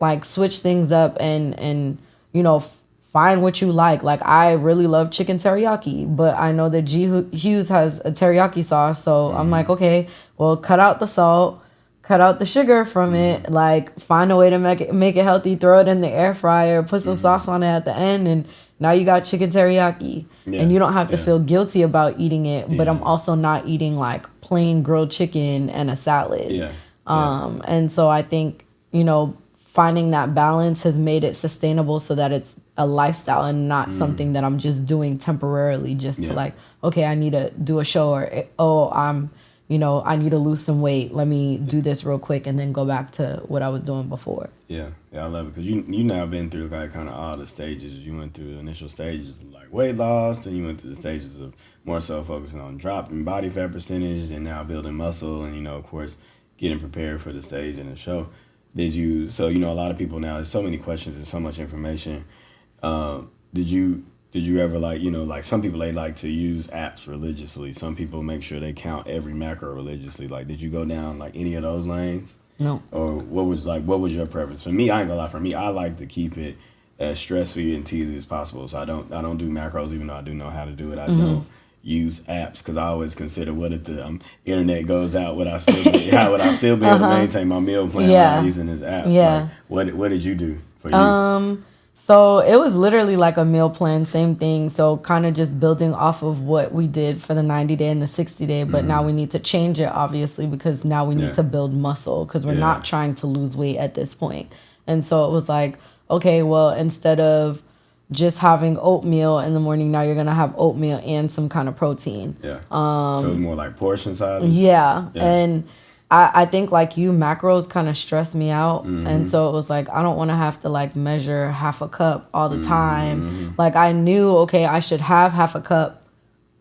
like switch things up and you know, find what you like. Like, I really love chicken teriyaki, but I know that G Hughes has a teriyaki sauce. So I'm like, okay, well, cut out the salt, cut out the sugar from it, like find a way to make it healthy, throw it in the air fryer, put some sauce on it at the end, and now you got chicken teriyaki. And you don't have to feel guilty about eating it, but I'm also not eating like plain grilled chicken and a salad. And so I think, you know, finding that balance has made it sustainable, so that it's a lifestyle and not something that I'm just doing temporarily just to like, okay, I need to do a show, or, oh, I need to lose some weight. Let me do this real quick and then go back to what I was doing before. Yeah, I love it, because you now been through like kind of all the stages. You went through the initial stages of like weight loss, then you went to the stages of more so focusing on dropping body fat percentage, and now building muscle, and, you know, of course, getting prepared for the stage and the show. So, you know, a lot of people now, there's so many questions and so much information. Did you ever, like, you know, like some people, they like to use apps religiously. Some people make sure they count every macro religiously. Like, did you go down like any of those lanes? No. Or what was your preference? For me, I ain't gonna lie, for me, I like to keep it as stress-free and easy as possible. So I don't do macros, even though I do know how to do it. I don't use apps, because I always consider, what if the internet goes out, would I still be able to maintain my meal plan without using this app? Like, what did you do for you? So it was literally like a meal plan, same thing. So kind of just building off of what we did for the 90-day and the 60-day. But now we need to change it, obviously, because now we need to build muscle, because we're not trying to lose weight at this point. And so it was like, okay, well, instead of just having oatmeal in the morning, now you're going to have oatmeal and some kind of protein. So it's more like portion sizes? And I think like you, macros kind of stress me out. And so it was like, I don't want to have to like measure half a cup all the time. Like, I knew, okay, I should have half a cup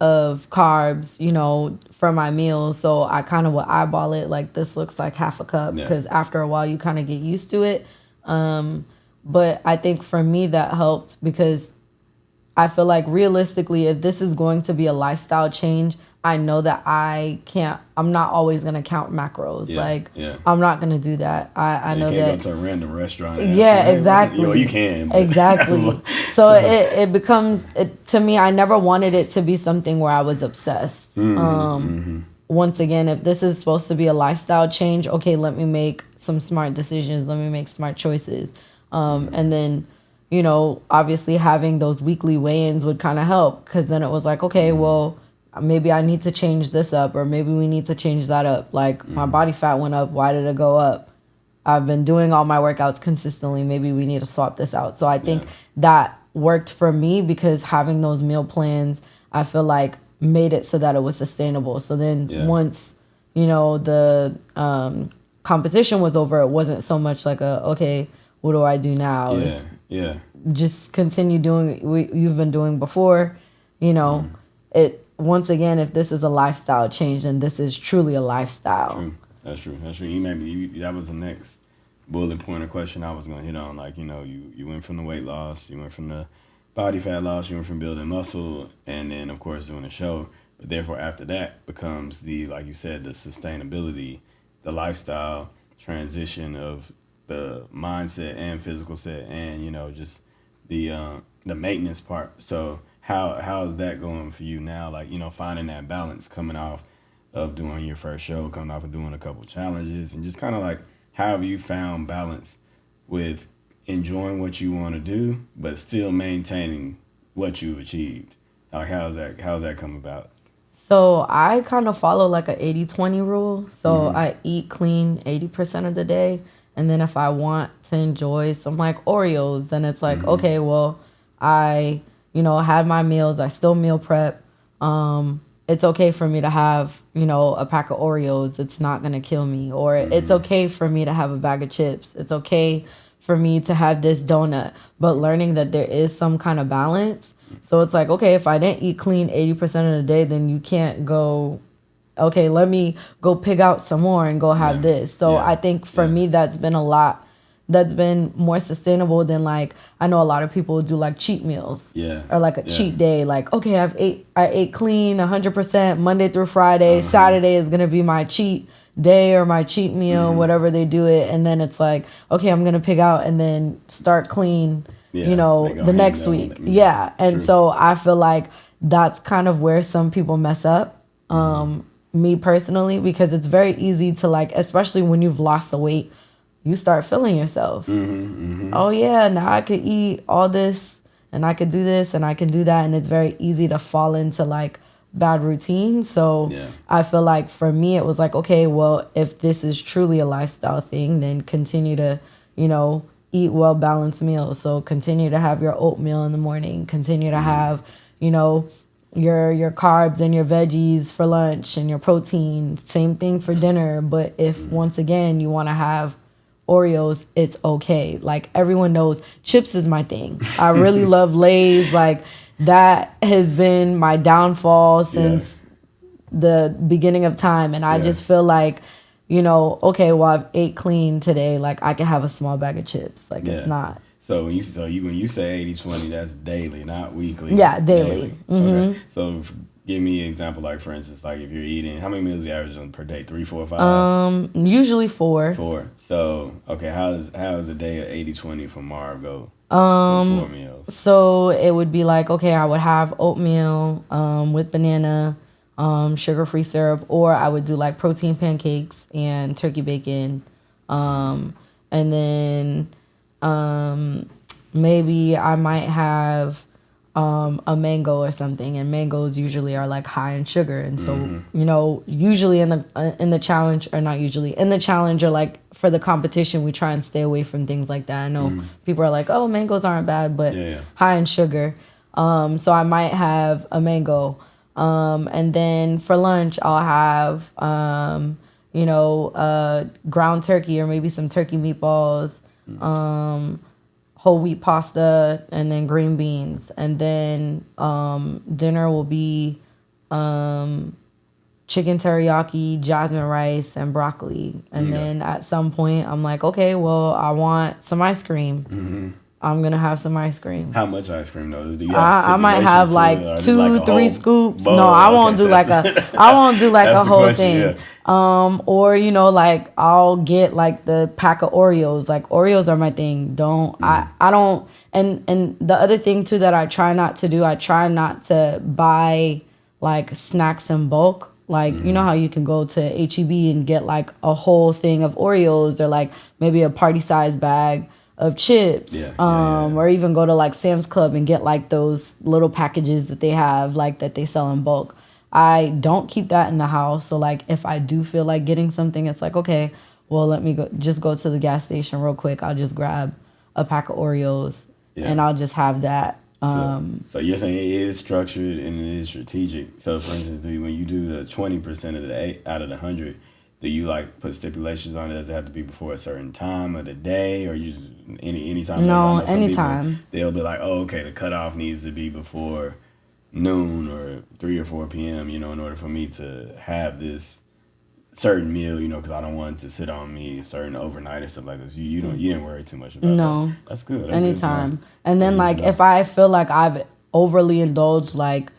of carbs, you know, for my meals. So I kind of would eyeball it, like, this looks like half a cup, because after a while you kind of get used to it. But I think for me that helped, because I feel like realistically, if this is going to be a lifestyle change, I know that I'm not always going to count macros. I'm not going to do that. I know that. You can't go to a random restaurant. Exactly. You can. Exactly. So it becomes, to me, I never wanted it to be something where I was obsessed. once again, if this is supposed to be a lifestyle change, okay, let me make some smart decisions. Let me make smart choices. And then, you know, obviously having those weekly weigh-ins would kind of help, because then it was like, okay, well, maybe I need to change this up, or maybe we need to change that up. Like my body fat went up. Why did it go up? I've been doing all my workouts consistently. Maybe we need to swap this out. So I think that worked for me, because having those meal plans, I feel like made it so that it was sustainable. So then once, you know, the competition was over, it wasn't so much like okay, what do I do now? It's just continue doing what you've been doing before. You know, it once again, if this is a lifestyle change, then this is truly a lifestyle. True. That's true. You maybe that was the next bullet point or question I was gonna hit on. Like, you know, you went from the weight loss, you went from the body fat loss, you went from building muscle, and then of course doing a show. But therefore after that becomes the, like you said, the sustainability, the lifestyle transition of the mindset and physical set, and, you know, just the maintenance part. So how is that going for you now? Like, you know, finding that balance coming off of doing your first show, coming off of doing a couple challenges, and just kind of like, how have you found balance with enjoying what you want to do, but still maintaining what you've achieved? Like, how's that come about? So I kind of follow like a 80-20 rule. So I eat clean 80% of the day. And then if I want to enjoy some like Oreos, then it's like, okay, well, I, you know, had my meals. I still meal prep. It's okay for me to have, you know, a pack of Oreos. It's not going to kill me. Or it's okay for me to have a bag of chips. It's okay for me to have this donut. But learning that there is some kind of balance. So it's like, okay, if I didn't eat clean 80% of the day, then you can't go, okay, let me go pick out some more and go have this. So I think for me, that's been a lot. That's been more sustainable than, like, I know a lot of people do like cheat meals. Or like a cheat day. Like, okay, I ate clean 100% Monday through Friday. Saturday is going to be my cheat day or my cheat meal, whatever they do it. And then it's like, okay, I'm going to pick out and then start clean, you know, the next week. And so I feel like that's kind of where some people mess up. Me personally, because it's very easy to, like, especially when you've lost the weight, you start feeling yourself. Oh yeah, now I could eat all this and I could do this and I can do that. And it's very easy to fall into like bad routines. So I feel like for me, it was like, okay, well, if this is truly a lifestyle thing, then continue to, you know, eat well-balanced meals. So continue to have your oatmeal in the morning, continue to have, you know, your carbs and your veggies for lunch and your protein. Same thing for dinner. But if once again you want to have Oreos, it's okay. Like, everyone knows chips is my thing. I really love Lay's. Like, that has been my downfall since the beginning of time. And I just feel like, you know, okay, well, I've ate clean today. Like, I can have a small bag of chips. Like, it's not. So when you say 80-20, that's daily, not weekly. Yeah, daily. Okay. So give me an example, like, for instance, like, if you're eating, how many meals do you average on per day? 3, 4, 5? Usually 4. 4. So, okay, how is a day of 80-20 for Marv go? 4 meals. So it would be like, okay, I would have oatmeal with banana, sugar-free syrup, or I would do like protein pancakes and turkey bacon. And then maybe I might have a mango or something, and mangoes usually are like high in sugar, and so you know, usually in the challenge, or not usually in the challenge, or like for the competition, we try and stay away from things like that. I know people are like, oh, mangoes aren't bad, but high in sugar. So I might have a mango, and then for lunch I'll have you know, ground turkey or maybe some turkey meatballs, whole wheat pasta, and then green beans. And then dinner will be chicken teriyaki, jasmine rice, and broccoli. And then at some point, I'm like, okay, well, I want some ice cream. I'm going to have some ice cream. How much ice cream, though? Do you I might have like 2, 3 scoops. No, I won't do like a whole thing. Yeah. Or, you know, like, I'll get like the pack of Oreos. Like, Oreos are my thing. I don't. And the other thing too that I try not to do, I try not to buy like snacks in bulk. like, you know how you can go to H-E-B and get like a whole thing of Oreos, or like maybe a party size bag of chips, or even go to like Sam's Club and get like those little packages that they have, like that they sell in bulk. I don't keep that in the house. So like if I do feel like getting something, it's like, okay, well, let me go to the gas station real quick. I'll just grab a pack of Oreos and I'll just have that. So you're saying it is structured and it is strategic. So for instance, when you do the 20% of the 8 out of the 100, do you like put stipulations on it? Does it have to be before a certain time of the day, or you just any time? No, anytime. They'll be like, oh, okay, the cutoff needs to be before noon or 3 or 4 p.m. You know, in order for me to have this certain meal, you know, because I don't want it to sit on me a certain overnight or stuff like this. You didn't worry too much about that. That's good. That's anytime. Good. And then like if I feel like I've overly indulged, like,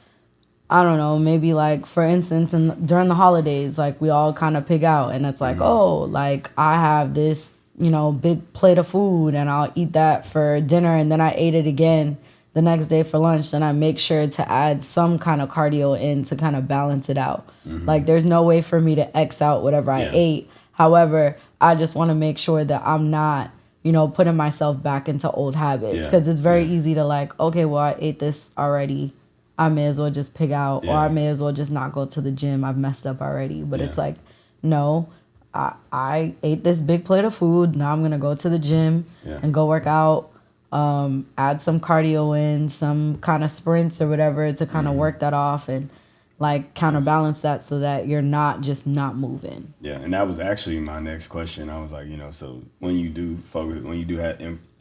I don't know, maybe like for instance, during the holidays, like we all kind of pig out, and it's like, oh, like I have this, you know, big plate of food, and I'll eat that for dinner, and then I ate it again the next day for lunch. Then I make sure to add some kind of cardio in to kind of balance it out. Like there's no way for me to X out whatever I ate. However, I just want to make sure that I'm not, you know, putting myself back into old habits, because it's very easy to like, okay, well, I ate this already, I may as well just pig out, or I may as well just not go to the gym. I've messed up already. But it's like, no, I ate this big plate of food. Now I'm going to go to the gym and go work out, add some cardio in, some kind of sprints or whatever to kind of work that off and like counterbalance that so that you're not just not moving. Yeah, and that was actually my next question. I was like, you know, so when you do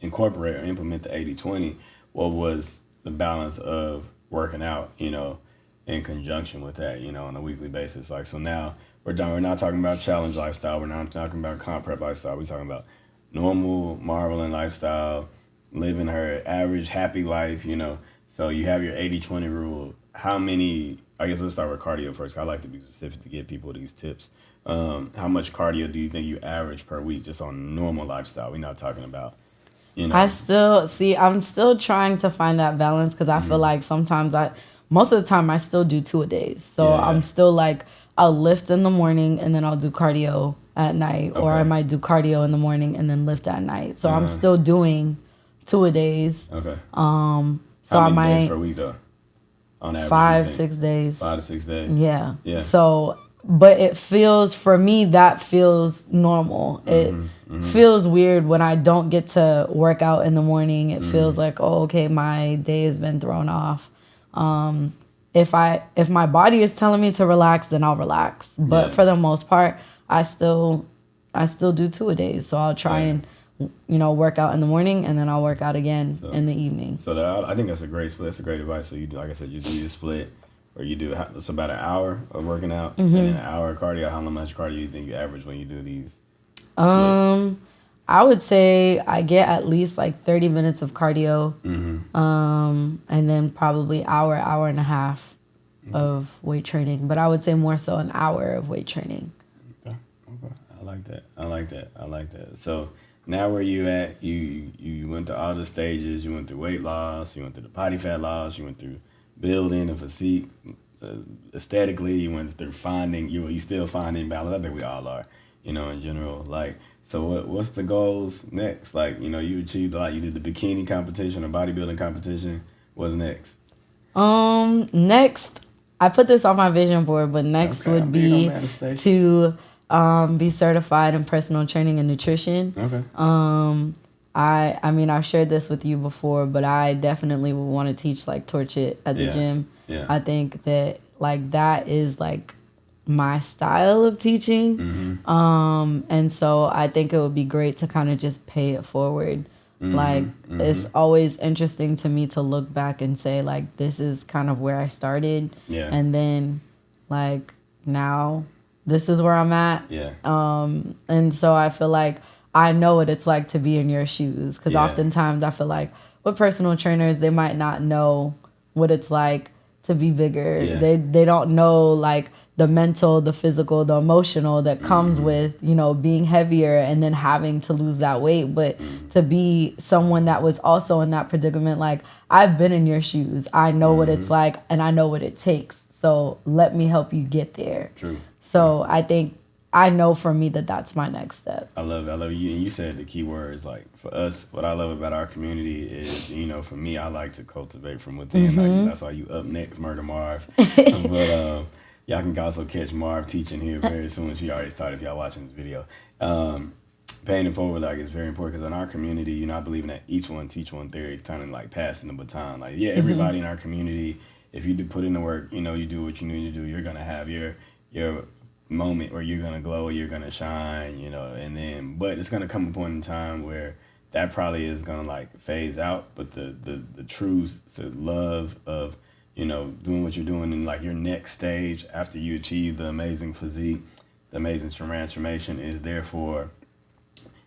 incorporate or implement the 80-20, what was the balance of working out, you know, in conjunction with that, you know, on a weekly basis? Like, so now we're done. We're not talking about challenge lifestyle. We're not talking about comp prep lifestyle. We're talking about normal Marvelyne lifestyle, living her average happy life, you know. So you have your 80-20 rule. How many, I guess let's start with cardio first. I like to be specific to give people these tips. How much cardio do you think you average per week just on normal lifestyle? We're not talking about, you know. I'm still trying to find that balance, because I feel like sometimes most of the time I still do 2 a days. So I'm still like, I'll lift in the morning and then I'll do cardio at night, or I might do cardio in the morning and then lift at night. So I'm still doing 2 a days. Okay. So How many days per week though? On average, 5-6 days. 5 to 6 days. Yeah. Yeah. So, but it feels, for me, that feels normal. It feels weird when I don't get to work out in the morning. It feels like, oh, okay, my day has been thrown off. If my body is telling me to relax, then I'll relax. But for the most part, I still do 2 a days. So I'll try and, you know, work out in the morning, and then I'll work out again in the evening. So I think that's a great split. That's a great advice. So you do, like I said, you do your split, or you do, it's about an hour of working out and then an hour of cardio. How much cardio do you think you average when you do these splits? I would say I get at least like 30 minutes of cardio, and then probably hour and a half of weight training. But I would say more so an hour of weight training. Okay. I like that. So now where you at? You went to all the stages. You went through weight loss. You went through the body fat loss. You went through building a physique. Aesthetically, you went through finding. You still finding balance. I think we all are. You know, in general, like. So what's the goals next? Like, you know, you achieved a lot. You did the bikini competition or bodybuilding competition. What's next? Next, I put this on my vision board, but next would be to be certified in personal training and nutrition. Okay. I mean, I've shared this with you before, but I definitely would want to teach, like, torch it at the gym. Yeah. I think that, like, that is, like, my style of teaching. And so I think it would be great to kind of just pay it forward. It's always interesting to me to look back and say, like, this is kind of where I started. Yeah. And then, like, now this is where I'm at. Yeah. And so I feel like I know what it's like to be in your shoes, because oftentimes I feel like with personal trainers, they might not know what it's like to be bigger. Yeah. They don't know, like, the mental, the physical, the emotional that comes with, you know, being heavier and then having to lose that weight. But to be someone that was also in that predicament, like, I've been in your shoes. I know what it's like, and I know what it takes. So let me help you get there. True. So I think I know for me that's my next step. I love it. I love you. And you said the key words. Like for us, what I love about our community is, for me, I like to cultivate from within. Like, that's why you up next, Murder Marv. But y'all can also catch Marv teaching here very soon. She already started. If y'all watching this video, paying it forward like is very important because in our community, I believe in that each one teach one theory, kind of like passing the baton. Like everybody in our community, if you do put in the work, you do what you need to do, you're gonna have your moment where you're gonna glow, you're gonna shine, and then but it's gonna come a point in time where that probably is gonna like phase out, but the true love of doing what you're doing in like your next stage after you achieve the amazing physique, the amazing transformation is therefore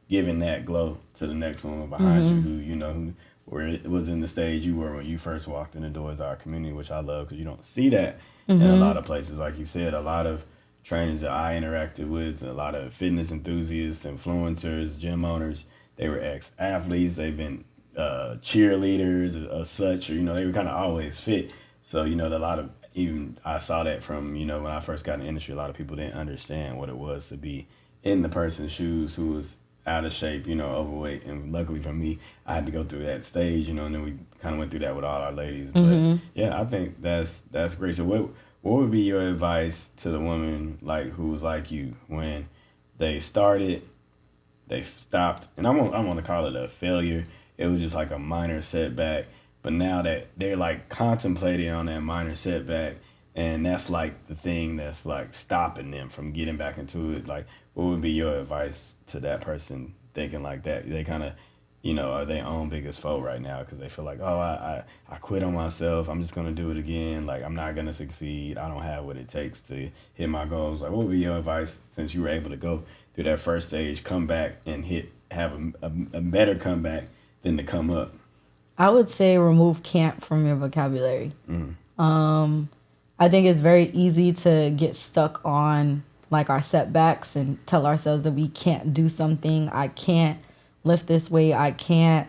giving that glow to the next woman behind you who where it was in the stage you were when you first walked in the doors of our community, which I love because you don't see that in a lot of places. Like you said, a lot of trainers that I interacted with, a lot of fitness enthusiasts, influencers, gym owners, they were ex-athletes, they've been cheerleaders of such, or, they were kind of always fit. So, a lot of, even I saw that from, when I first got in the industry, a lot of people didn't understand what it was to be in the person's shoes who was out of shape, overweight. And luckily for me, I had to go through that stage, and then we kind of went through that with all our ladies. But yeah, I think that's great. So what would be your advice to the woman like who was like you when they started, they stopped, and I want to call it a failure. It was just like a minor setback, but now that they're like contemplating on that minor setback, and that's like the thing that's like stopping them from getting back into it. Like, what would be your advice to that person thinking like that? They kind of are their own biggest foe right now because they feel like, oh, I quit on myself. I'm just going to do it again. Like, I'm not going to succeed. I don't have what it takes to hit my goals. Like, what would be your advice since you were able to go through that first stage, come back and have a better comeback than to come up? I would say remove can't from your vocabulary. I think it's very easy to get stuck on like our setbacks and tell ourselves that we can't do something. I can't lift this weight. I can't,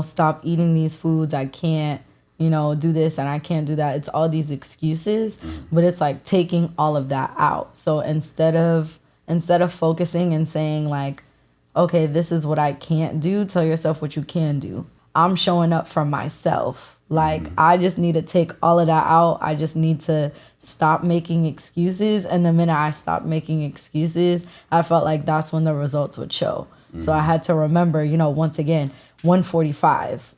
stop eating these foods. I can't, do this and I can't do that. It's all these excuses, but it's like taking all of that out. So instead of focusing and saying like, okay, this is what I can't do, tell yourself what you can do. I'm showing up for myself. Like, I just need to take all of that out. I just need to stop making excuses. And the minute I stopped making excuses, I felt like that's when the results would show. So I had to remember, once again, 145.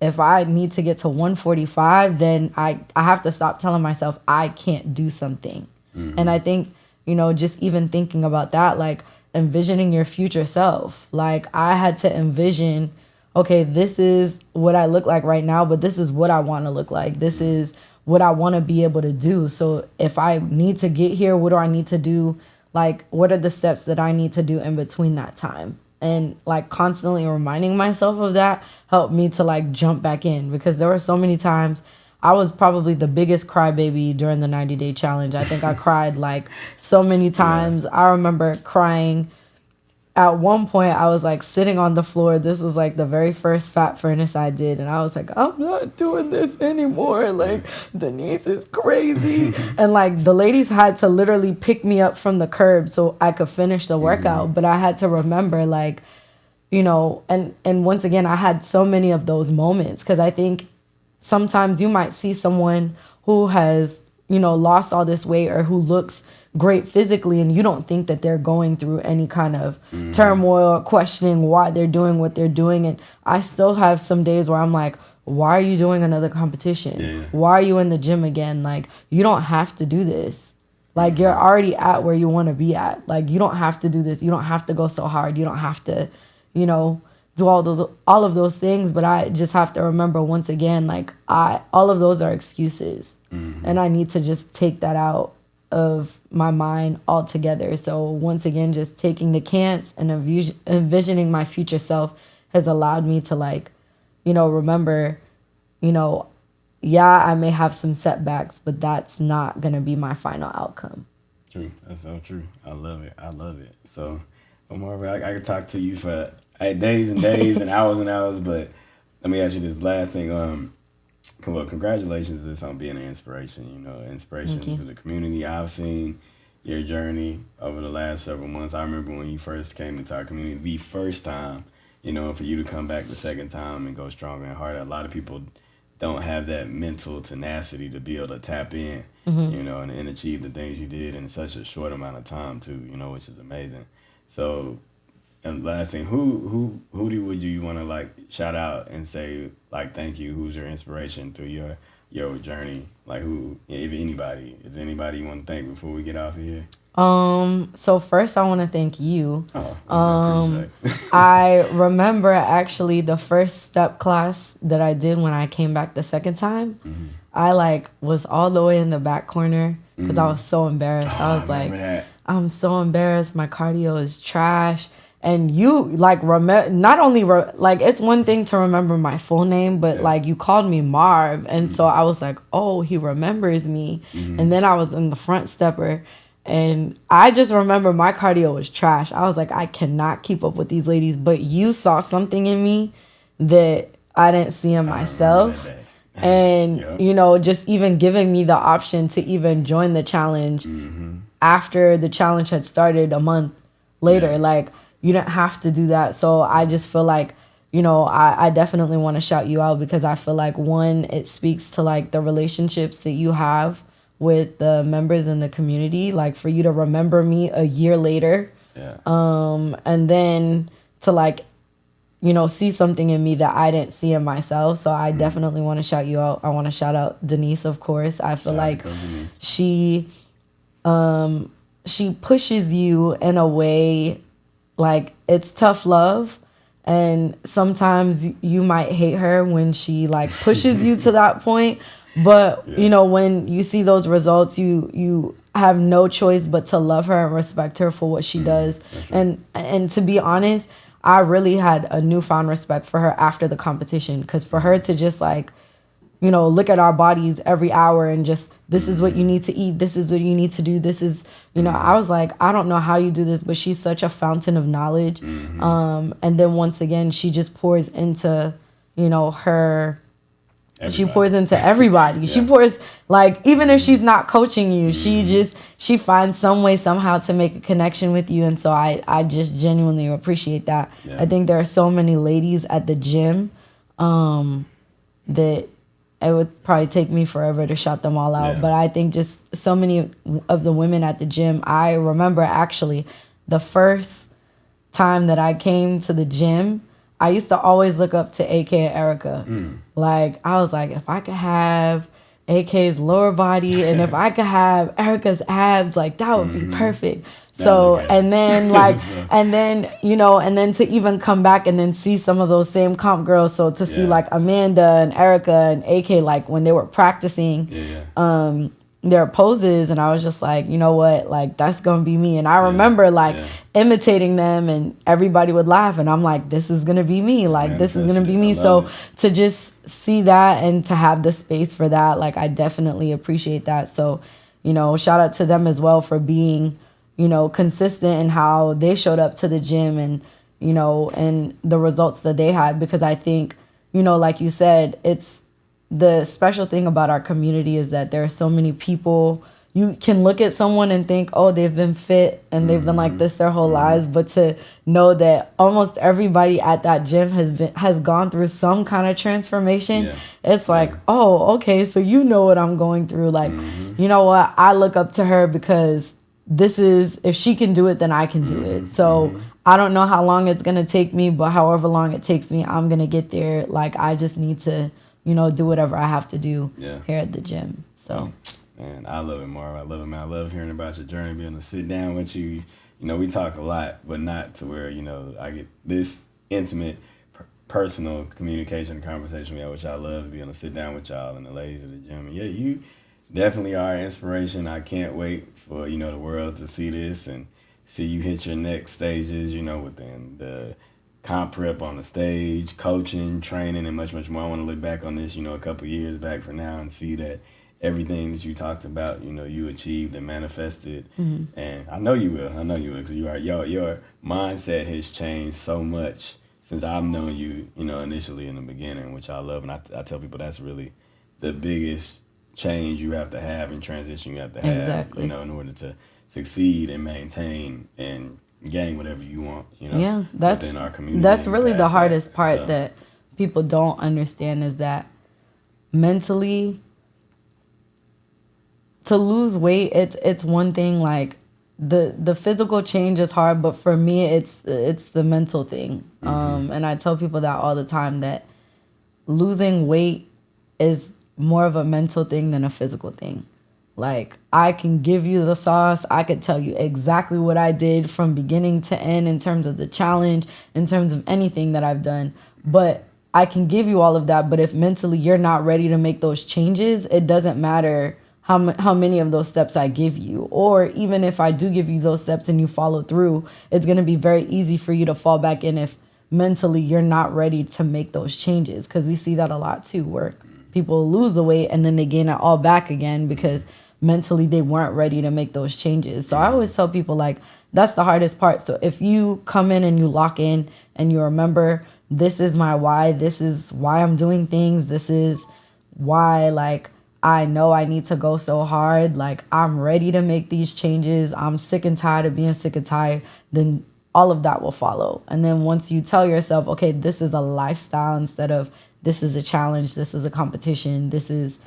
If I need to get to 145, then I have to stop telling myself I can't do something. And I think, just even thinking about that, like envisioning your future self. Like I had to envision, okay, this is what I look like right now, but this is what I want to look like. This is what I want to be able to do. So if I need to get here, what do I need to do? Like, what are the steps that I need to do in between that time? And like constantly reminding myself of that helped me to like jump back in, because there were so many times I was probably the biggest crybaby during the 90-day challenge. I think I cried like so many times. I remember crying. At one point, I was like sitting on the floor. This was like the very first fat furnace I did. And I was like, I'm not doing this anymore. Like, Denise is crazy. And like the ladies had to literally pick me up from the curb so I could finish the workout. But I had to remember like, and once again, I had so many of those moments, because I think sometimes you might see someone who has, lost all this weight or who looks great physically, and you don't think that they're going through any kind of turmoil or questioning why they're doing what they're doing. And I still have some days where I'm like, why are you doing another competition? Yeah. Why are you in the gym again? Like, you don't have to do this. Like, you're already at where you want to be at. Like, you don't have to do this. You don't have to go so hard. You don't have to, do all of those things. But I just have to remember once again, like, all of those are excuses. And I need to just take that out of my mind altogether. So once again, just taking the can'ts and envisioning my future self has allowed me to like, remember, I may have some setbacks, but that's not going to be my final outcome. True. That's so true. I love it. So, Marvelyne, I could talk to you for days and days and hours, but let me ask you this last thing. Well, congratulations just on being an inspiration. You know, inspiration Thank you. to the community. I've seen your journey over the last several months. I remember when you first came into our community the first time. You know, for you to come back the second time and go stronger and harder. A lot of people don't have that mental tenacity to be able to tap in. You know, and achieve the things you did in such a short amount of time too. You know, which is amazing. So, and last thing, would you want to like shout out and say like thank you? Who's your inspiration through your journey? Like who, if anybody, is there anybody you want to thank before we get off of here? So first I want to thank you. Oh, I appreciate it. I remember actually the first step class that I did when I came back the second time. I like was all the way in the back corner because I was so embarrassed. I was like, I'm so embarrassed. My cardio is trash. And you like remember not only like it's one thing to remember my full name, but like you called me Marv, and so I was like, oh, he remembers me. And then I was in the front stepper. And I just remember my cardio was trash. I was like, I cannot keep up with these ladies. But you saw something in me that I didn't see in myself. And, you know, just even giving me the option to even join the challenge after the challenge had started a month later. Like, you didn't have to do that. So I just feel like, you know, I definitely want to shout you out because I feel like, one, it speaks to, like, the relationships that you have with the members in the community, like for you to remember me a year later, and then to like, you know, see something in me that I didn't see in myself. So I definitely want to shout you out. I want to shout out Denise, of course. I feel like she pushes you in a way, like it's tough love. And sometimes you might hate her when she like pushes you to that point. But, you know, when you see those results, you have no choice but to love her and respect her for what she does. And to be honest, I really had a newfound respect for her after the competition. Because for her to just like, you know, look at our bodies every hour and just, this is what you need to eat. This is what you need to do. This is, you know, I was like, I don't know how you do this, but she's such a fountain of knowledge. And then once again, she just pours into, you know, her... Everybody. She pours into everybody. She pours, like, even if she's not coaching you, she finds some way somehow to make a connection with you. And so I just genuinely appreciate that. I think there are so many ladies at the gym that it would probably take me forever to shout them all out. But I think just so many of the women at the gym, I remember actually the first time that I came to the gym, I used to always look up to AK and Erica. Like, I was like, if I could have AK's lower body and if I could have Erica's abs, like, that would be perfect. So, and then, like, and then, you know, and then to even come back and then see some of those same comp girls. So to see, like, Amanda and Erica and AK, like, when they were practicing their poses, and I was just like, you know what, like, that's gonna be me. And I remember like imitating them, and everybody would laugh, and I'm like, this is gonna be me, like this is gonna be me. So to just see that and to have the space for that, like, I definitely appreciate that. So, you know, shout out to them as well for being, you know, consistent in how they showed up to the gym, and, you know, and the results that they had. Because I think, you know, like you said, it's the special thing about our community is that there are so many people. You can look at someone and think, oh, they've been fit and they've been like this their whole lives. But to know that almost everybody at that gym has gone through some kind of transformation, it's like, oh, okay, so you know what I'm going through. Like, you know what? I look up to her because this is, if she can do it, then I can do it. So I don't know how long it's going to take me, but however long it takes me, I'm going to get there. Like, I just need to, you know, do whatever I have to do here at the gym. So, man, I love it, Marv. I love it, man. I love hearing about your journey, being able to sit down with you. You know, we talk a lot, but not to where, you know, I get this intimate, personal communication and conversation we have, which I love, being able to sit down with y'all and the ladies at the gym. And yeah, you definitely are an inspiration. I can't wait for, you know, the world to see this and see you hit your next stages, you know, within the comp prep on the stage, coaching, training, and much, much more. I want to look back on this, you know, a couple years back from now and see that everything that you talked about, you know, you achieved and manifested. And I know you will. I know you will. Because your mindset has changed so much since I've known you, you know, initially in the beginning, which I love. And I tell people that's really the biggest change you have to have and transition you have to have, Exactly. in order to succeed and maintain and gain whatever you want, Yeah, within our community. that's and really the past that. hardest part So, that people don't understand is that mentally to lose weight, it's one thing, like the physical change is hard, but for me it's the mental thing. And I tell people that all the time, that losing weight is more of a mental thing than a physical thing. Like, I can give you the sauce. I could tell you exactly what I did from beginning to end in terms of the challenge, in terms of anything that I've done. But I can give you all of that. But if mentally you're not ready to make those changes, it doesn't matter how many of those steps I give you. Or even if I do give you those steps and you follow through, it's going to be very easy for you to fall back in if mentally you're not ready to make those changes. Because we see that a lot too, where people lose the weight and then they gain it all back again because mentally they weren't ready to make those changes. So I always tell people, like, that's the hardest part. So if you come in and you lock in and you remember, this is my why, this is why I'm doing things, this is why, like, I know I need to go so hard, like, I'm ready to make these changes, I'm sick and tired of being sick and tired, then all of that will follow. And then once you tell yourself, okay, this is a lifestyle instead of this is a challenge, this is a competition, this is,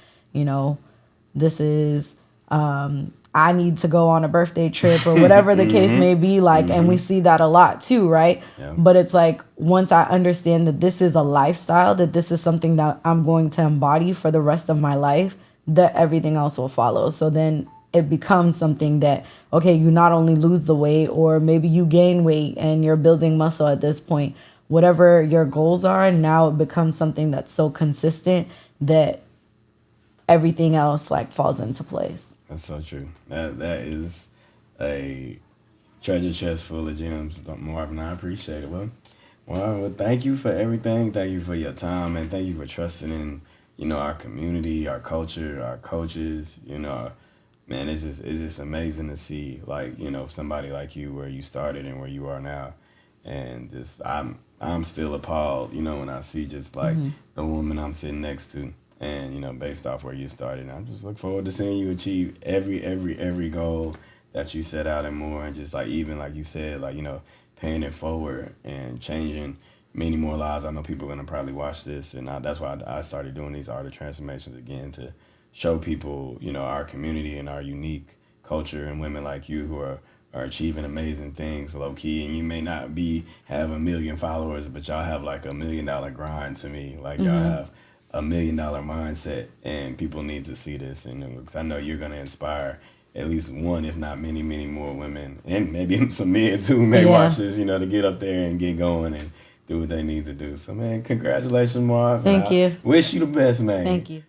this is I need to go on a birthday trip or whatever the case may be, like, and we see that a lot too, right? Yeah. But it's like, once I understand that this is a lifestyle, that this is something that I'm going to embody for the rest of my life, that everything else will follow. So then it becomes something that, okay, you not only lose the weight, or maybe you gain weight and you're building muscle at this point, whatever your goals are, now it becomes something that's so consistent that everything else, like, falls into place. That's so true. That is a treasure chest full of gems, Marvin. I appreciate it. Well, thank you for everything. Thank you for your time, and thank you for trusting in, our community, our culture, our coaches. Man, it's just amazing to see, like, somebody like you, where you started and where you are now, and just I'm still appalled, when I see just like the woman I'm sitting next to. And, based off where you started, I just look forward to seeing you achieve every goal that you set out and more. And just, like, even like you said, like, paying it forward and changing many more lives. I know people are going to probably watch this. And that's why I started doing these Art of Transformations again, to show people, our community and our unique culture, and women like you who are achieving amazing things low key. And you may not have 1 million followers, but y'all have like $1 million grind to me. Like, y'all have $1 million mindset, and people need to see this. And because I know you're going to inspire at least one, if not many, many more women, and maybe some men too, may watch this, to get up there and get going and do what they need to do. So, man, congratulations, Marv. Thank you. Wish you the best, man. Thank you.